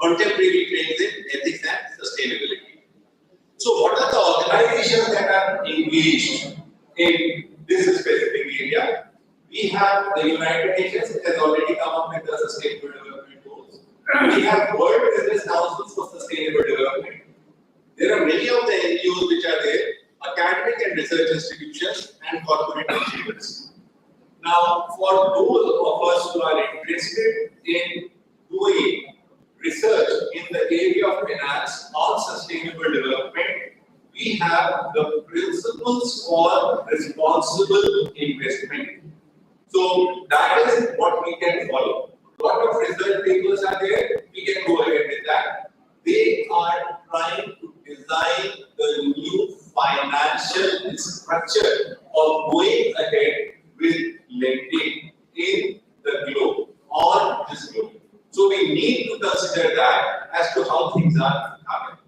contemporary trends in ethics and sustainability. So what are the organizations that are engaged in this specific area? We have the United Nations, it has already come up with the Sustainable Development Goals. We have World Business Councils for Sustainable Development. There are many of the NGOs which are there, academic and research institutions, and corporate achievers. Now, for those of us who are interested in doing research in the area of finance on sustainable development, we have the principles for responsible investment. So that is what we can follow. A lot of research papers are there, we can go ahead with that. They are trying to design the new financial structure of going ahead with lending in the globe, on this globe. So we need to consider that as to how things are happening.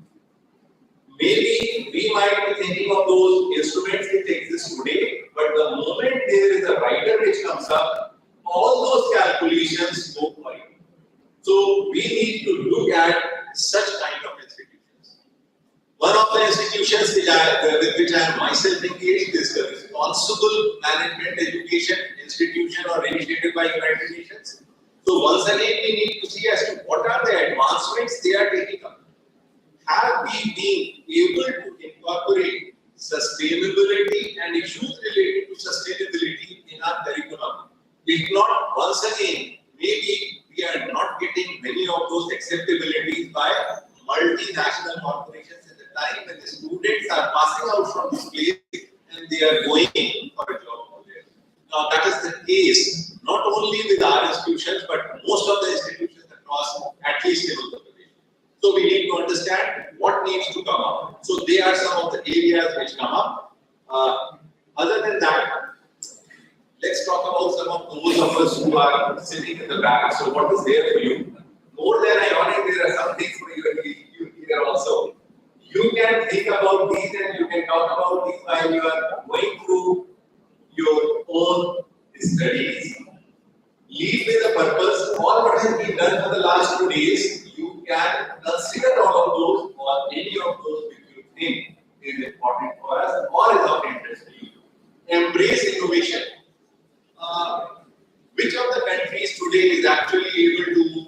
Maybe we might be thinking of those instruments which exist today, but the moment there is a rider which comes up, all those calculations go for it. So we need to look at such kind of institutions. One of the institutions with which I am myself engaged is the Responsible Management Education Institution or initiated by United Nations. So once again, we need to see as to what are the advancements they are taking up. Have we been able to incorporate sustainability and issues related to sustainability in our curriculum? If not, once again, maybe we are not getting many of those acceptabilities by multinational corporations at the time when the students are passing out from this place and they are going for a job over there. Now that is the case not only with our institutions but most of the institutions across, at least in Uttar Pradesh. So we need to understand what needs to come up. So they are some of the areas which come up. Other than that, let's talk about some of those of us who are sitting in the back. So what is there for you? More than ironic, there are some things for you here also. You can think about these and you can talk about these while you are going through your own studies. Leave with a purpose. All what has been done for the last 2 days, you can consider all of those or any of those which you think is important for us or is of interest to you. Embrace innovation. Which of the countries today is actually able to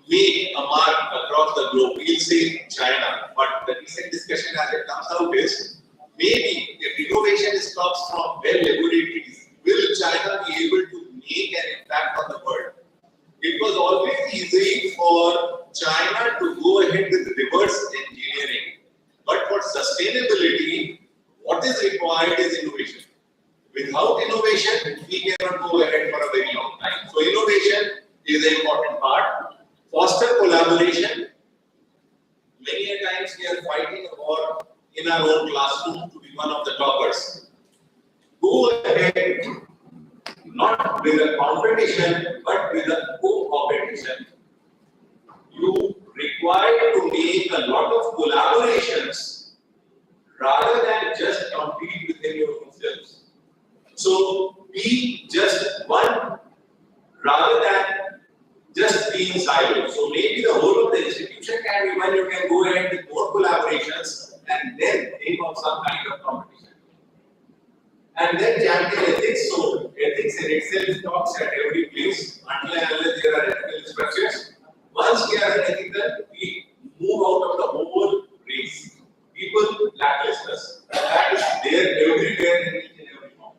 make a mark across the globe? We'll say China, but the recent discussion as it comes out is maybe if innovation stops from well laboratories, will China be able to make an impact on the world? It was always easy for China to go ahead with reverse engineering, but for sustainability, what is required is innovation. Without innovation, we cannot go ahead for a very long time. So innovation is an important part. Foster collaboration. Many a times we are fighting a war in our own classroom to be one of the toppers. Go ahead, not with a competition, but with a co-competition. You require to make a lot of collaborations rather than just compete within your own selves. So be just one rather than just being siloed. So maybe the whole of the institution can be one. You can go ahead with more collaborations and then think of some kind of competition. And then champion ethics. So ethics in itself talks at every place until and unless there are ethical structures. Once we are unethical, we move out of the whole race. People blacklist us. That is there everywhere in each and every form.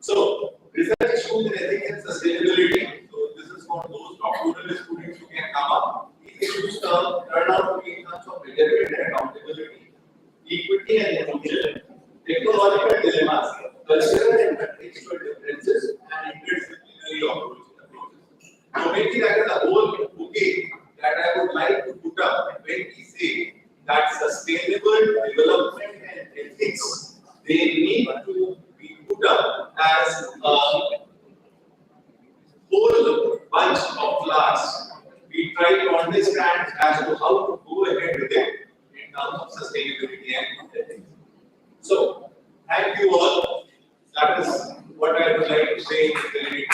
So, research issues in ethics and sustainability. So, this is for those doctoral students who can come up. These issues turn out to be in terms of measurement and accountability, equity and inclusion, technological dilemmas, cultural and contextual differences, and interdisciplinary approaches. So, maybe that is the whole bouquet that I would like to put up when we say that sustainable development and ethics, they need to be put up as a whole bunch of flowers. We try to understand as to how to go ahead with it in terms of sustainability and ethics. So, thank you all. That is what I would like to say in the related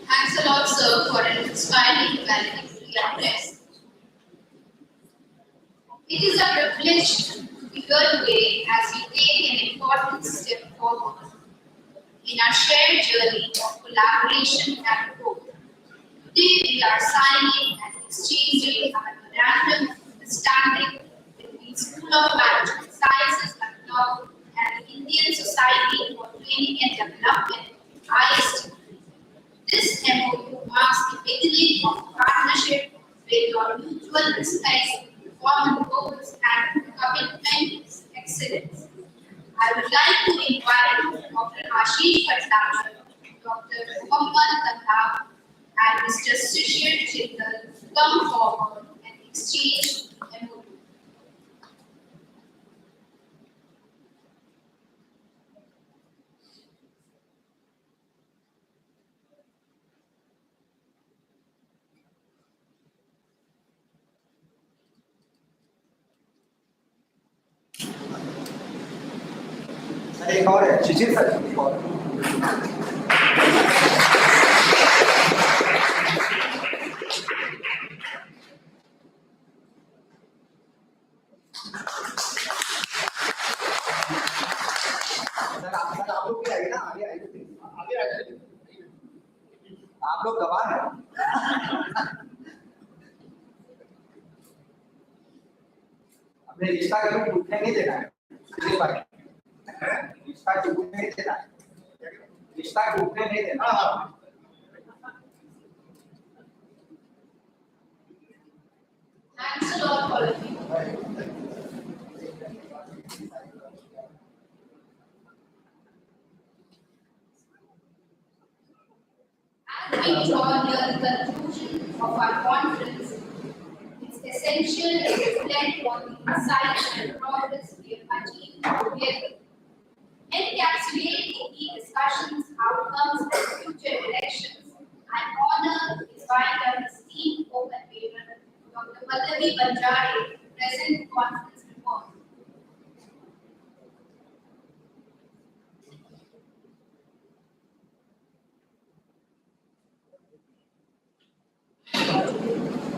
Thanks a lot, sir, for an inspiring valedictory address. It is a privilege to be here today as we take an important step forward in our shared journey of collaboration and growth. Today we are signing and exchanging a memorandum of understanding between School of Management Sciences, Lucknow, and the Indian Society for Training and Development, IST. This MOU marks the beginning of partnership with our mutual respect, common goals, and commitment to excellence. I would like to invite Dr. Ashish Patlacha, Dr. Mohammad Tandab, and Mr. Shishir Jindal to come forward and exchange MOU. एक और है शिशिर sir, एक और sir आप लोग भी आइए ना, आगे आइए, आगे आइए, आप लोग गवाह हैं। अपने रिश्ता कभी टूटने नहीं देना है, सुशील भाई, रिश्ता टूटने नहीं देना है, रिश्ता टूटने नहीं देना। Thanks a lot, all of you. As we draw near the conclusion of our conference, it's essential to reflect on the insights and progress we have achieved together. Encapsulate key discussions, outcomes, and future directions. I honor to invite our esteemed co-convener, Dr. Pallavi Banjari, to present the conference report.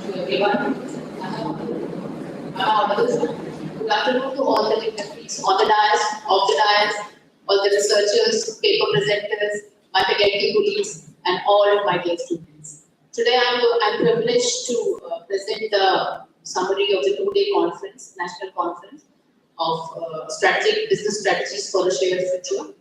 To everyone. Good afternoon to all the dignitaries on the dais, off the dais, all the researchers, paper presenters, my faculty colleagues, and all my dear students. Today I'm privileged to present the summary of the two-day conference, national conference of strategic business strategies for a shared future.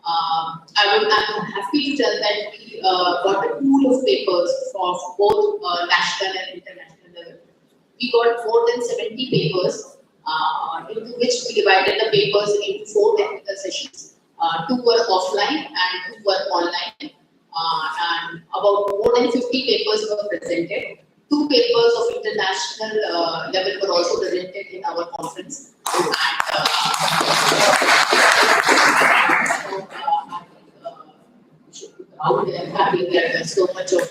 I'm happy to tell that we got a pool of papers for both national and international level. We got more than 70 papers, into which we divided the papers into 4 technical sessions. 2 were offline and 2 were online. And about more than 50 papers were presented. 2 papers of international level were also presented in our conference. I'm happy that there's so much of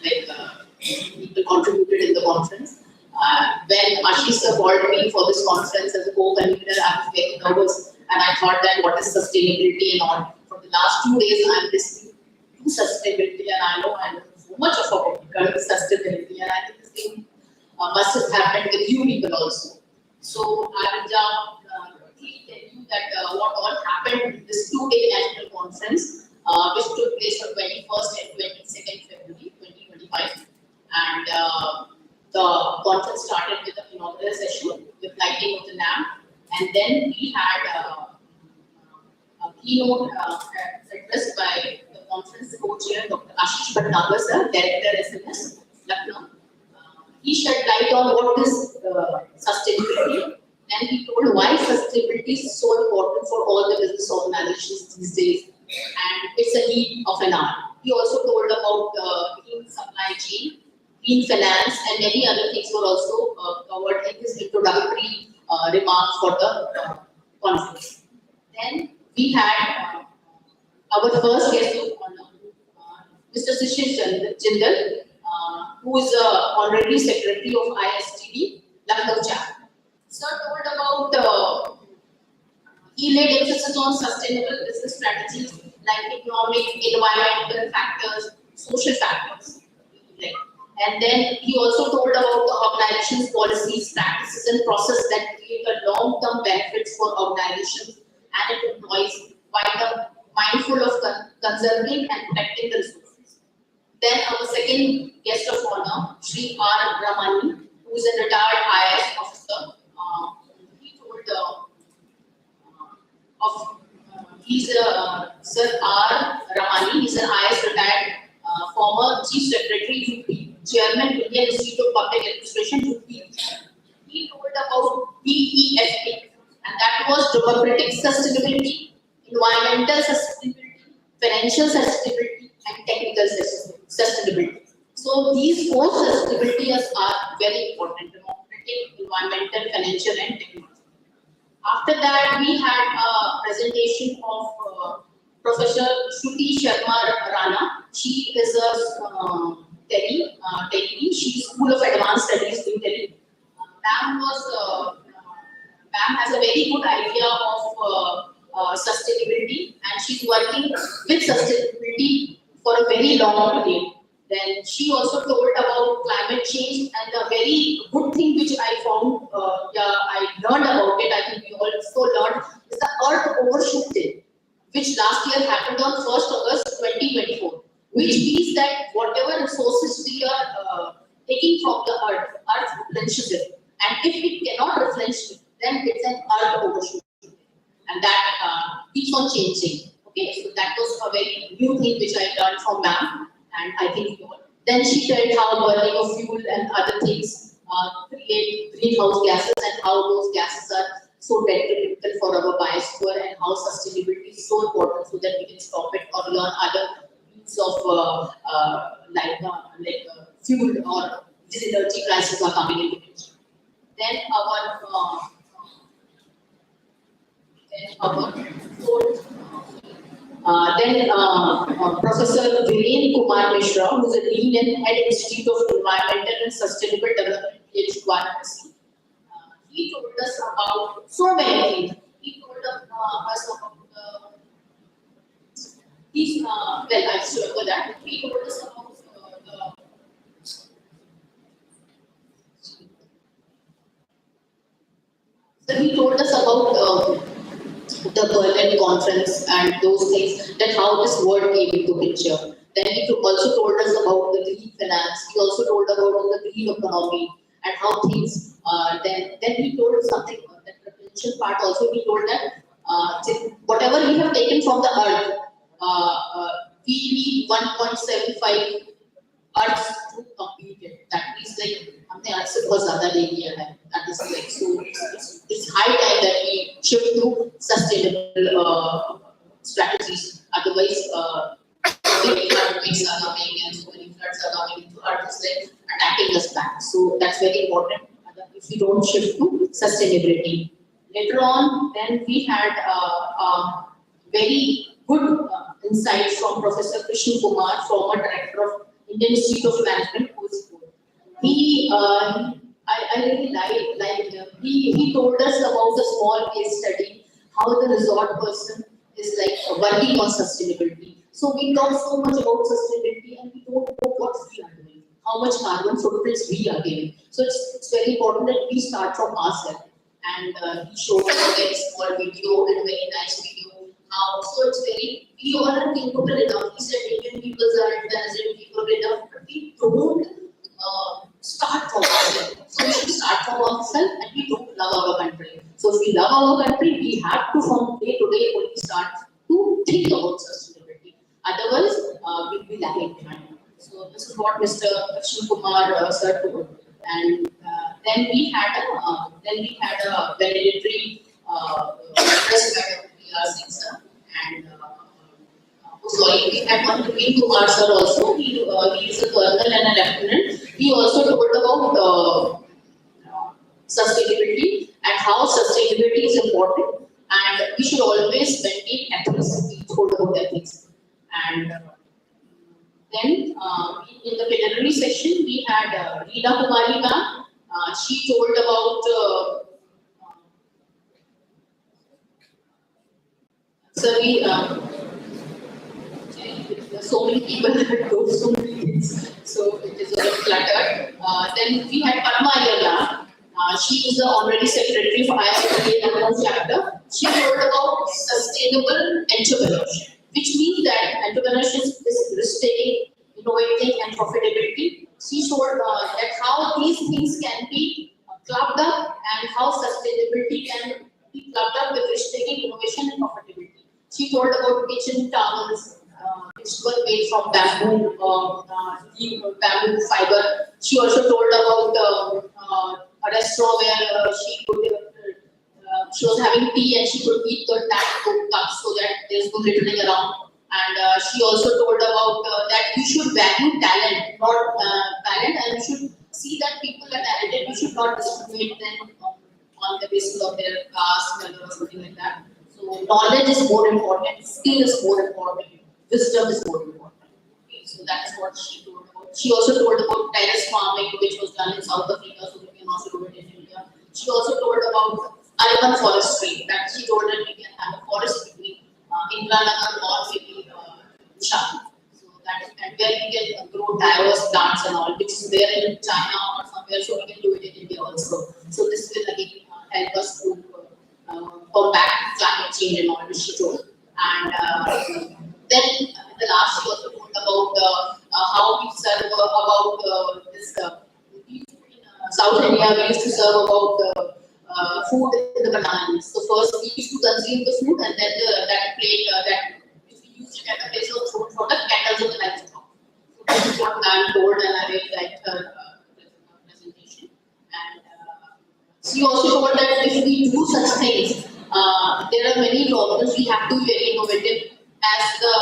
people contributed in the conference. When Ashish sir called me for this conference as a co-convener, I was very nervous, and I thought that what is sustainability and all. For the last 2 days, I'm listening to sustainability, and I know so much about sustainability, and I think this thing must have happened with you people also. So I will just quickly tell you that what all happened in this 2-day national conference, which took place on 21st and 22nd February 2025. And the conference started with the inaugural session with lighting of the lamp, and then we had a keynote addressed by the conference co-chair Dr. Ashish Bhatnagar sir, Director SMS Lucknow. He shed light on what is sustainability, and he told why sustainability is so important for all the business organizations these days, and it's a need of an hour. He also told about clean supply chain, clean finance, and many other things were also covered in his introductory remarks for the conference. Then we had our first guest of honor, Mr. Shishir Jindal, who is honorary secretary of ISTD, Lucknow chapter. Sir told about he laid emphasis on sustainable business strategies like economic, environmental factors, social factors. Right. And then he also told about the organization's policies, practices, and process that create a long-term benefits for organizations and its employees while mindful of conserving and protecting the resources. Then our second guest of honor, Sri R. Ramani, who is a retired IAS officer. He told he's Sir R. Ramani. He's an IAS retired former Chief Secretary, UP, Chairman, Indian Institute of Public Administration, UP. He told about DEFA, and that was democratic sustainability, environmental sustainability, financial sustainability, and technical sustainability. So these 4 sustainabilities are very important: democratic, environmental, financial, and technical. After that, we had a presentation of Professor Shruti Sharma Rana. She is a Delhi. She is School of Advanced Studies in Delhi. Ma'am has a very good idea of sustainability, and she's working with sustainability for a very long period. Then she also told about climate change, and a very good thing which I found, I learned about it, I think we also learned, is the Earth overshoot day, which last year happened on 1st August 2024, which means that whatever resources we are taking from the Earth replenishes it. And if it cannot replenish it, then it's an Earth overshoot. And that keeps on changing. Okay, so that was a very new thing which I learned from ma'am, and I think you all. Then she told how burning of fuel and other things create greenhouse gases, and how those gases are so detrimental for our biosphere, and how sustainability is so important so that we can stop it or learn other use of fuel or these energy crises are coming into picture. Then Professor Viren Kumar Mishra, who is a Dean and Head Institute of Environmental and Sustainable Development, PhD. He told us about so many things. He told us about I just remember that. He told us about he told us about the Berlin conference and those things, that how this word came into picture. Then he also told us about the green finance. He also told about the green economy and how things. Then he told us something about that retention part. Also, he told that whatever we have taken from the earth, we need 1.75 Earth to complete it. That means like हमने अर्थ से बहुत ज़्यादा ले लिया है. That is like so. It's high time that we shift to sustainable strategies. Otherwise, the earthquakes are coming and so many floods are coming. So Earth is like attacking us back. So that's very important. If we don't shift to sustainability. Later on, then we had very good insights from Professor Krishna Kumar, former director of Indian Institute of Management. I really like him. He told us about the small case study, how the resort person is like working on sustainability. So we talk so much about sustainability and we don't know what we are doing, how much carbon footprints we are giving. So it's very important that we start from ourselves. And he showed us a very small video and a very nice video. So it's very, we all are capable enough. He said Indian people are intelligent, capable enough, but we don't start from ourselves. So we should start from ourselves, and we don't love our country. So if we love our country, we have to from day to day only start to think about sustainability. Otherwise, we'll be lagging behind. So this is what Mr. Krishna Kumar sir told. And then we had a valedictory address by Dr. sir, and sorry, we had one Viren Kumar sir also. He is a colonel and a lieutenant. He also told about sustainability and how sustainability is important, and we should always maintain ethics. He told about ethics. And then in the plenary session, we had Reena Kumari ma'am. She told about so many people that do so many things, so it is a little cluttered. Then we had Padma Iyer. She is the honorary secretary for IIT Lucknow chapter. She told about sustainable entrepreneurship, which means that entrepreneurship is risk-taking, innovating, and profitability. She showed that how these things can be clubbed up and how sustainability can be clubbed up with risk-taking, innovation, and profitability. She told about kitchen towels, which were made from bamboo fiber. She also told about a restaurant where she was having tea and she could eat the tap cups so that there's no littering around. And she also told about that you should value talent, not talent, and you should see that people are talented. You should not discriminate them on the basis of their caste, color, or something like that. So knowledge is more important, skill is more important, wisdom is more important. Okay, so that's what she told about. She also told about terrace farming, which was done in South Africa, so we can also do it in India. She also told about urban forestry, that she told that we can have a forest between Indranagar or maybe Vishal. So that is and where we can grow diverse plants and all, which is there in China or somewhere, so we can do it in India also. So this will again help us to combat climate change and all, which she told. And then the last she also told about how we serve about this. In South India, we used to serve about food in the banana leaves. So first we used to consume the food, and then that plate that which we used to get a place of food for the cattle of the livestock. So this is what I'm told, and I really liked her presentation. And she also told that if we do such things, there are many problems. We have to be very innovative as the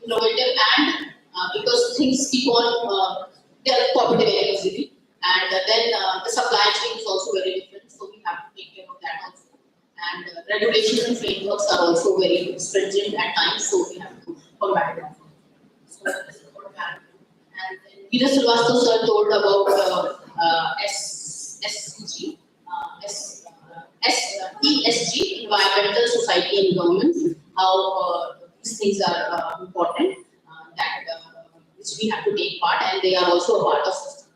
innovative and because things keep on they are copied very easily, and then the supply chain is also very different, so we have to take care of that also. And regulations and frameworks are also very stringent at times, so we have to combat that. So this is what happened. And then Veera Srivastava sir told about SCG, ESG, environmental, society, and governance. How these things are important, which we have to take part, and they are also a part of system.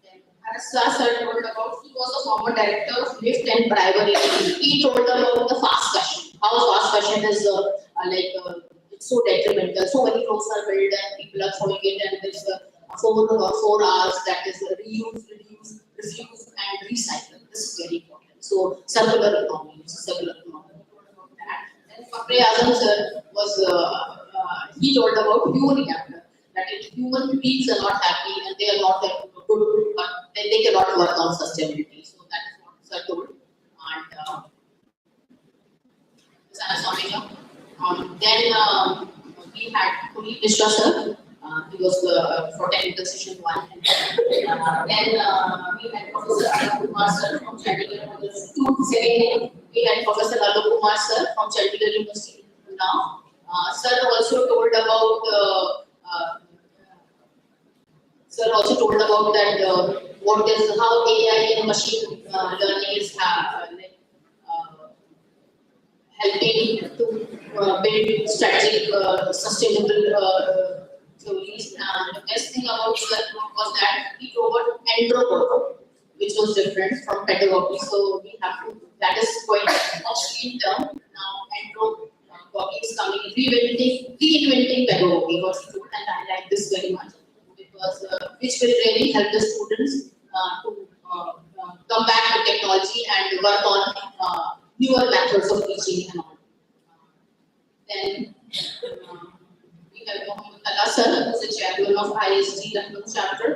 Then Arasla sir told about, he was a former director of lift and primary. He told about the fast fashion, how fast fashion is it's so detrimental. So many clothes are built and people are throwing it, and there's 4 hours that is reuse, reduce, refuse, and recycle. This is very important. So circular economy, circular economy. And Fakre Azam sir was he told about human capital. That if human beings are not happy and they are not good, but then they cannot work on sustainability. So that is what sir told. And then we had Puneet Mishra sir. He was for technical session 1. Then we had Professor Alok Kumar sir from Chandigarh. We had Professor Alok Kumar sir from Chandigarh University. Now, sir also told about that what is how AI and machine learning is helping to build strategic, sustainable theories. And the best thing about sir was that he covered anthropology, which was different from pedagogy. So we have to, that is quite obsolete term now. Anthropology is coming, reinventing pedagogy, what he told, and I like this very much because which will really help the students to come back to technology and work on newer methods of teaching and all. Then we have Mohammed Allah sir, who is the chairman of ISG Lucknow chapter.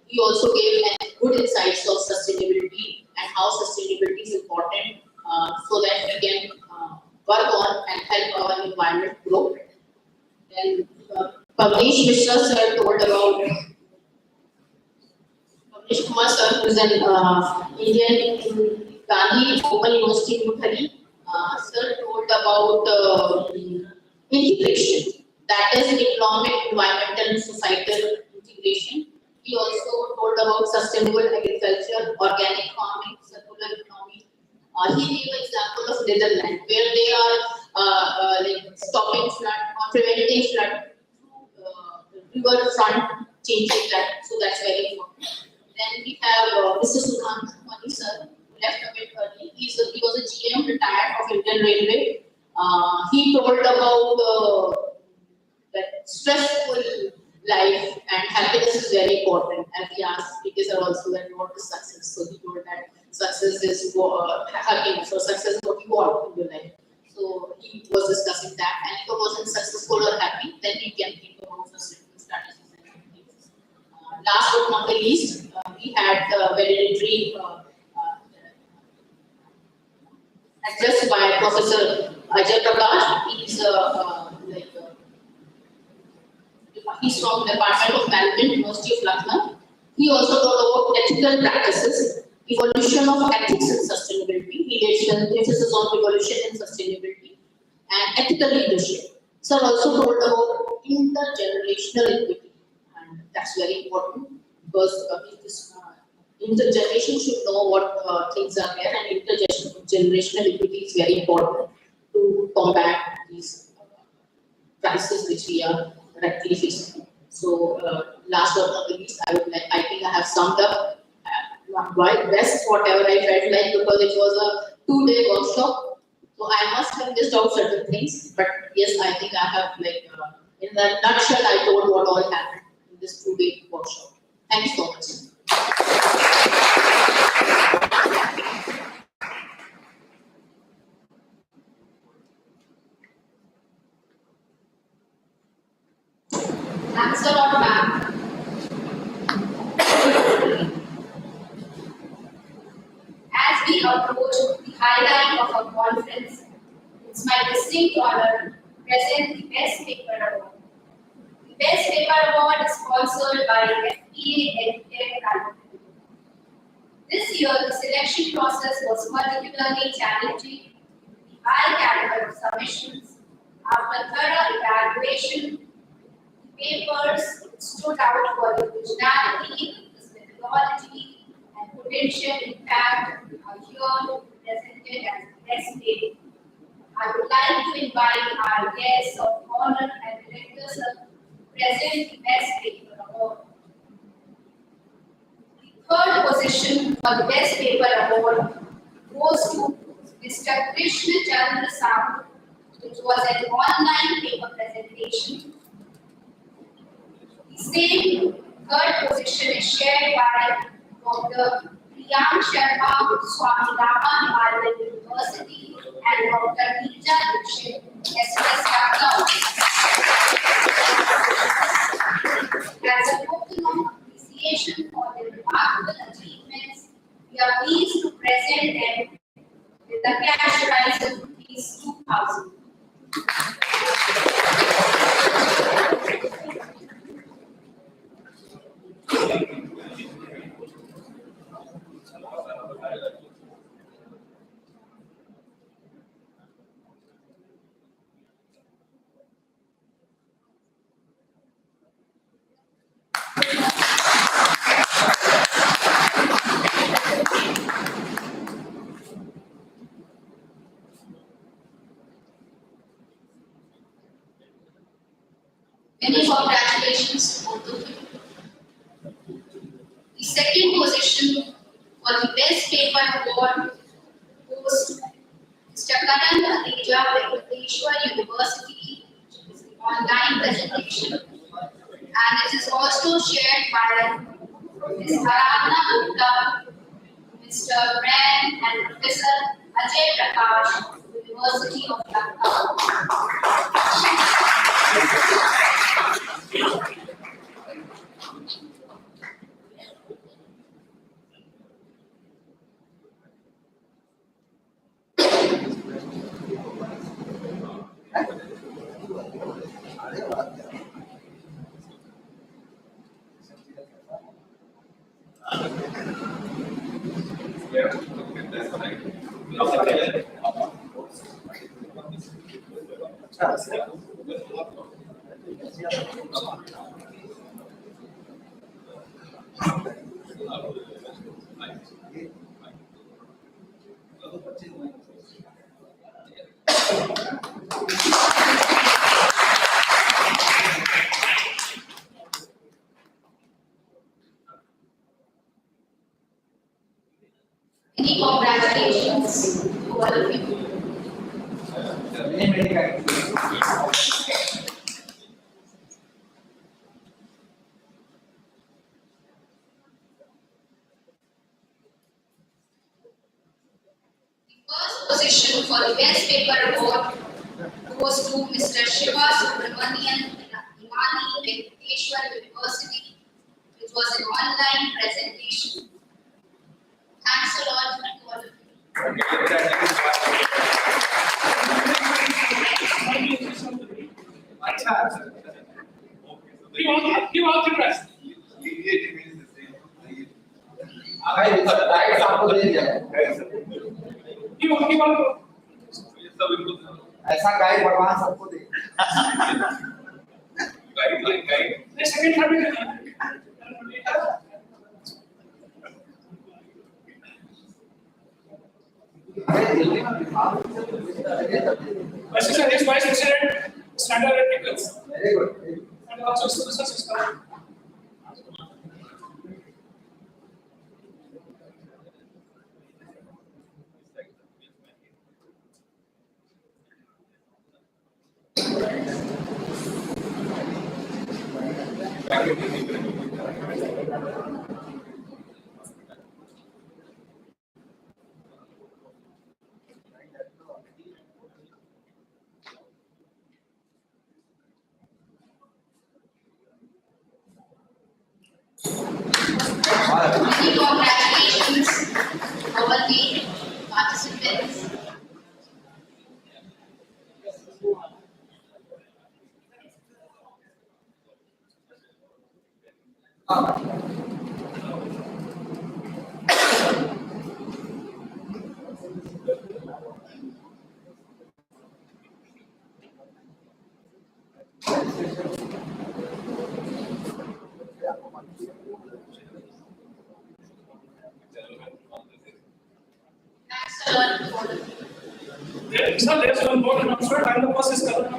He also gave good insights of sustainability and how sustainability is important so that we can work on and help our environment grow. Then Pavnesh Mishra sir told about Pavnesh Kumar sir, who is an Indian in Gandhi Open University in New Delhi. Sir told about integration, that is economic, environmental, and societal integration. He also told about sustainable agriculture, organic farming, circular economy. He gave an example of Netherlands, where they are stopping flood or preventing flood through river front changing that. So that's very important. Then we have Mr. Sudhan Mani sir, who left a bit early. He was a GM retired of Indian Railway. He told about that stressful life and happiness is very important. And he asked speakers are also that what is success. So he told that success is happiness, or success is what you want in your life. So he was discussing that, and if it wasn't successful or happy, then we can think about sustainable strategies and things. Last but not the least, we had the valedictory addressed by Professor Ajay Prakash. He's from the Department of Management, University of Lucknow. He also talked about ethical practices, evolution of ethics and sustainability, emphasis on evolution and sustainability, and ethical leadership. Sir also told about intergenerational equity, and that's very important because intergeneration should know what things are there, and intergenerational equity is very important to combat these crises which we are currently facing. So, last but not the least, I think I have summed up best whatever I felt like, because it was a 2-day workshop. So I must have missed out certain things, but yes, I think I have in a nutshell, I told what all happened in this 2-day workshop. Thank you so much. Thanks a lot, ma'am. As we approach the highlight of our conference, it's my distinct honor to present the Best Paper Award. The Best Paper Award is sponsored by FPA EdTech. This year, the selection process was particularly challenging with the high caliber of submissions. After thorough evaluation, the papers stood out for the originality, its methodology, and potential impact are here presented as the best paper. I would like to invite our guests of honor and directors to present the Best Paper Award. The third position for the Best Paper Award goes to Mr. Krishna Chandra Sahu, which was an online paper presentation. The same third position is shared by Dr. Priyank Sharma, Swami Rama Himalaya University, and Dr. Neeja Dixit, SMS Lucknow. As a token of appreciation for their remarkable achievements, we are pleased to present them with a cash prize of rupees 2,000. Many congratulations to both of you. The second position for the Best Paper Award goes to Mr. Karan Ateja, Valedictory University, which is the online presentation, and it is also shared by Ms. Aradhana Gupta, Mr. Ren, and Professor Ajay Prakash, University of Lucknow. Many congratulations to all of you. The first position for the Best Paper Award goes to Mr. Shiva Subramanian, Himani Venkateshwar University, which was an online presentation. Thanks a lot to all of you. Give out the rest. Give out. ऐसा guide भगवान सबको दे Second, third. Vice President is Vice President, Standard Articles, Very good. and also Mr. Sister. Many congratulations, our the participants. Thanks a lot for Sir, there's one more announcement. I'm the first is covered.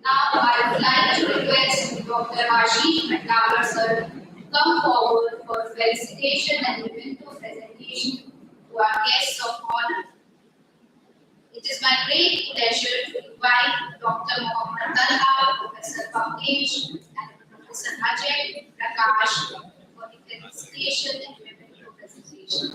Now, I would like to request Dr. Ashish Bhattacharya sir to come forward for felicitation and memento presentation to our guests of honor. It is my great pleasure to invite Dr. Mohammad Talha, Professor Pankaj, and Professor Ajay Prakash for the felicitation and memento presentation.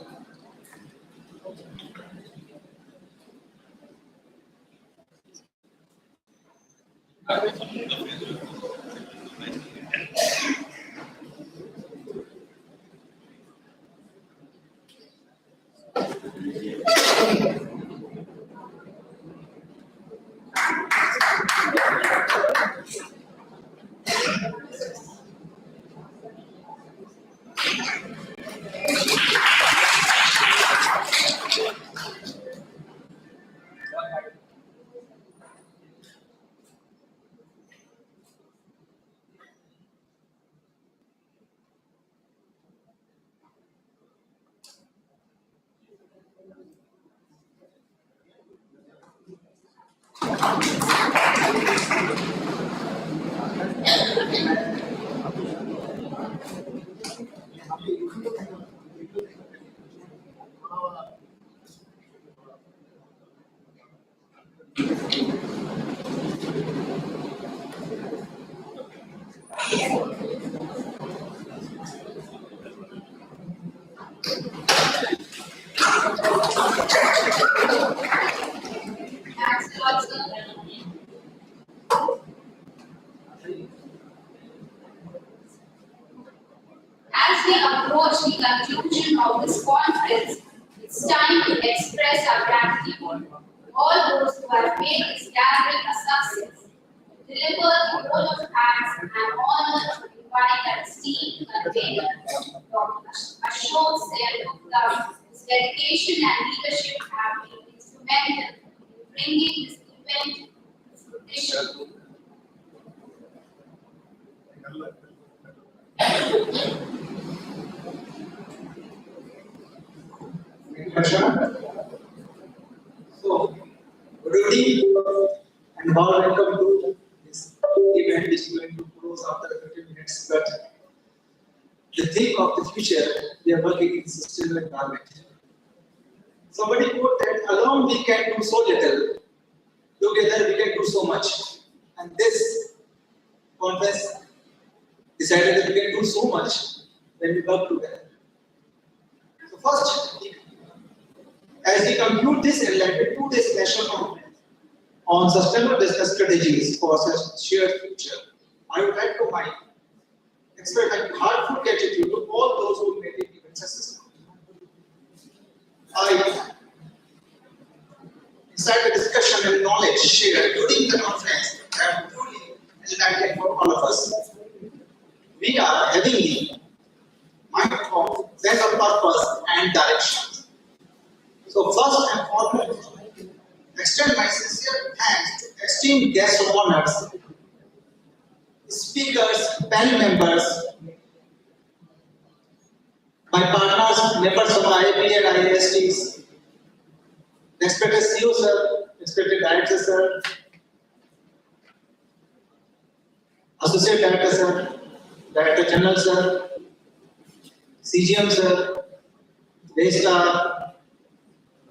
Thanks a lot, sir. As we approach the conclusion of this conference, it's time to express our gratitude to all those who have made this gathering a success. Deliver the vote of thanks and honor to invite our esteemed convener, Dr. Ashok Sen. His dedication and leadership have been instrumental in bringing this event to fruition. So, good evening and warm welcome to this event which is going to close after 15 minutes. But the theme of the future, we are working in sustainable environment. Somebody put that alone we can do so little, together we can do so much. And this conference decided that we can do so much when we work together. So first, as we conclude this enlightened 2 days national conference on sustainable business strategies for a shared future, I would like to express my heartfelt gratitude to all those who made it even successful. Inside the discussion and knowledge shared during the conference have truly enlightened for all of us. We are having the mind of sense of purpose and direction. So first and foremost, extend my sincere thanks to esteemed guest of honors, speakers, panel members, my partners, members of IAP and IASTs, respected CEO sir, respected director sir, associate director sir, director general sir, CGM sir, registrar,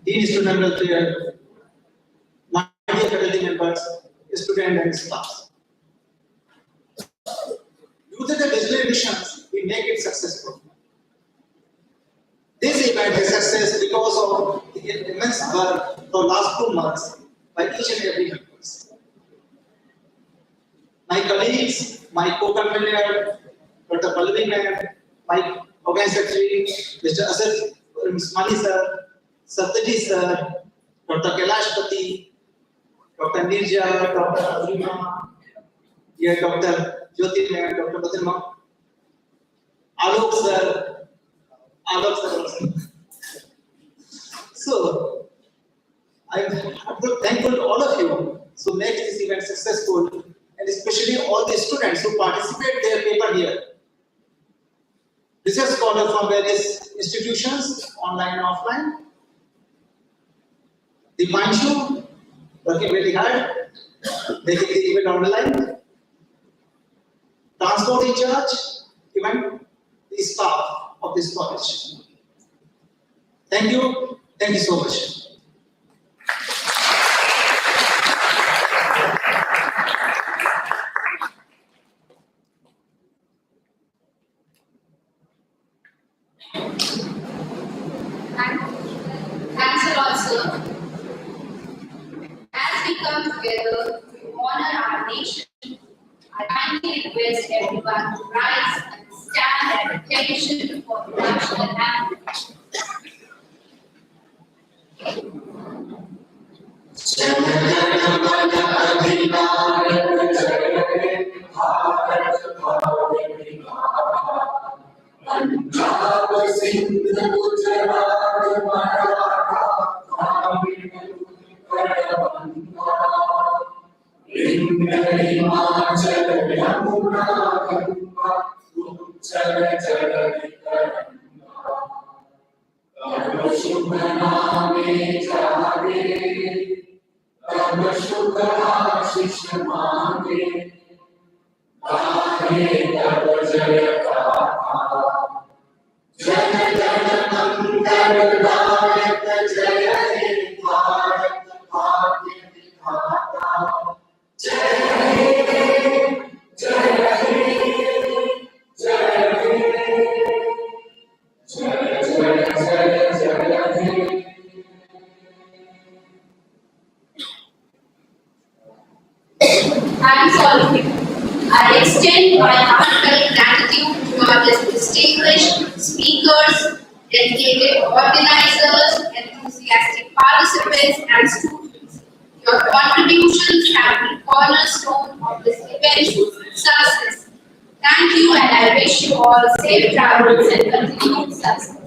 dean student welfare, my dear faculty members, students and staff. Due to the digital editions, we make it successful. This event is success because of the immense work for last 2 months by each and every member. My colleagues, my co-convener, Dr. Pallavi ma'am, my organizing secretary, Mr. Asif Usmani sir, Satyaji sir, Dr. Kailash Pati, Dr. Nirja, Dr. Azrima, here Dr. Jyoti ma'am, Dr. Batirma, Alok sir, also. So, I'm thankful to all of you to make this event successful, and especially all the students who participate their paper here. Research scholars from various institutions, online and offline. The Manchu, working very hard, making the event online. Transport in charge, even the staff of this college. Thank you so much. Thanks a lot, sir. As we come together to honor our nation, I kindly request everyone to rise and stand at attention for the national anthem. Thanks all of you. I extend my heartfelt gratitude to our distinguished speakers, dedicated organizers, enthusiastic participants, and students. Your contributions have been cornerstone of this event's success. Thank you, and I wish you all safe travels and continued success.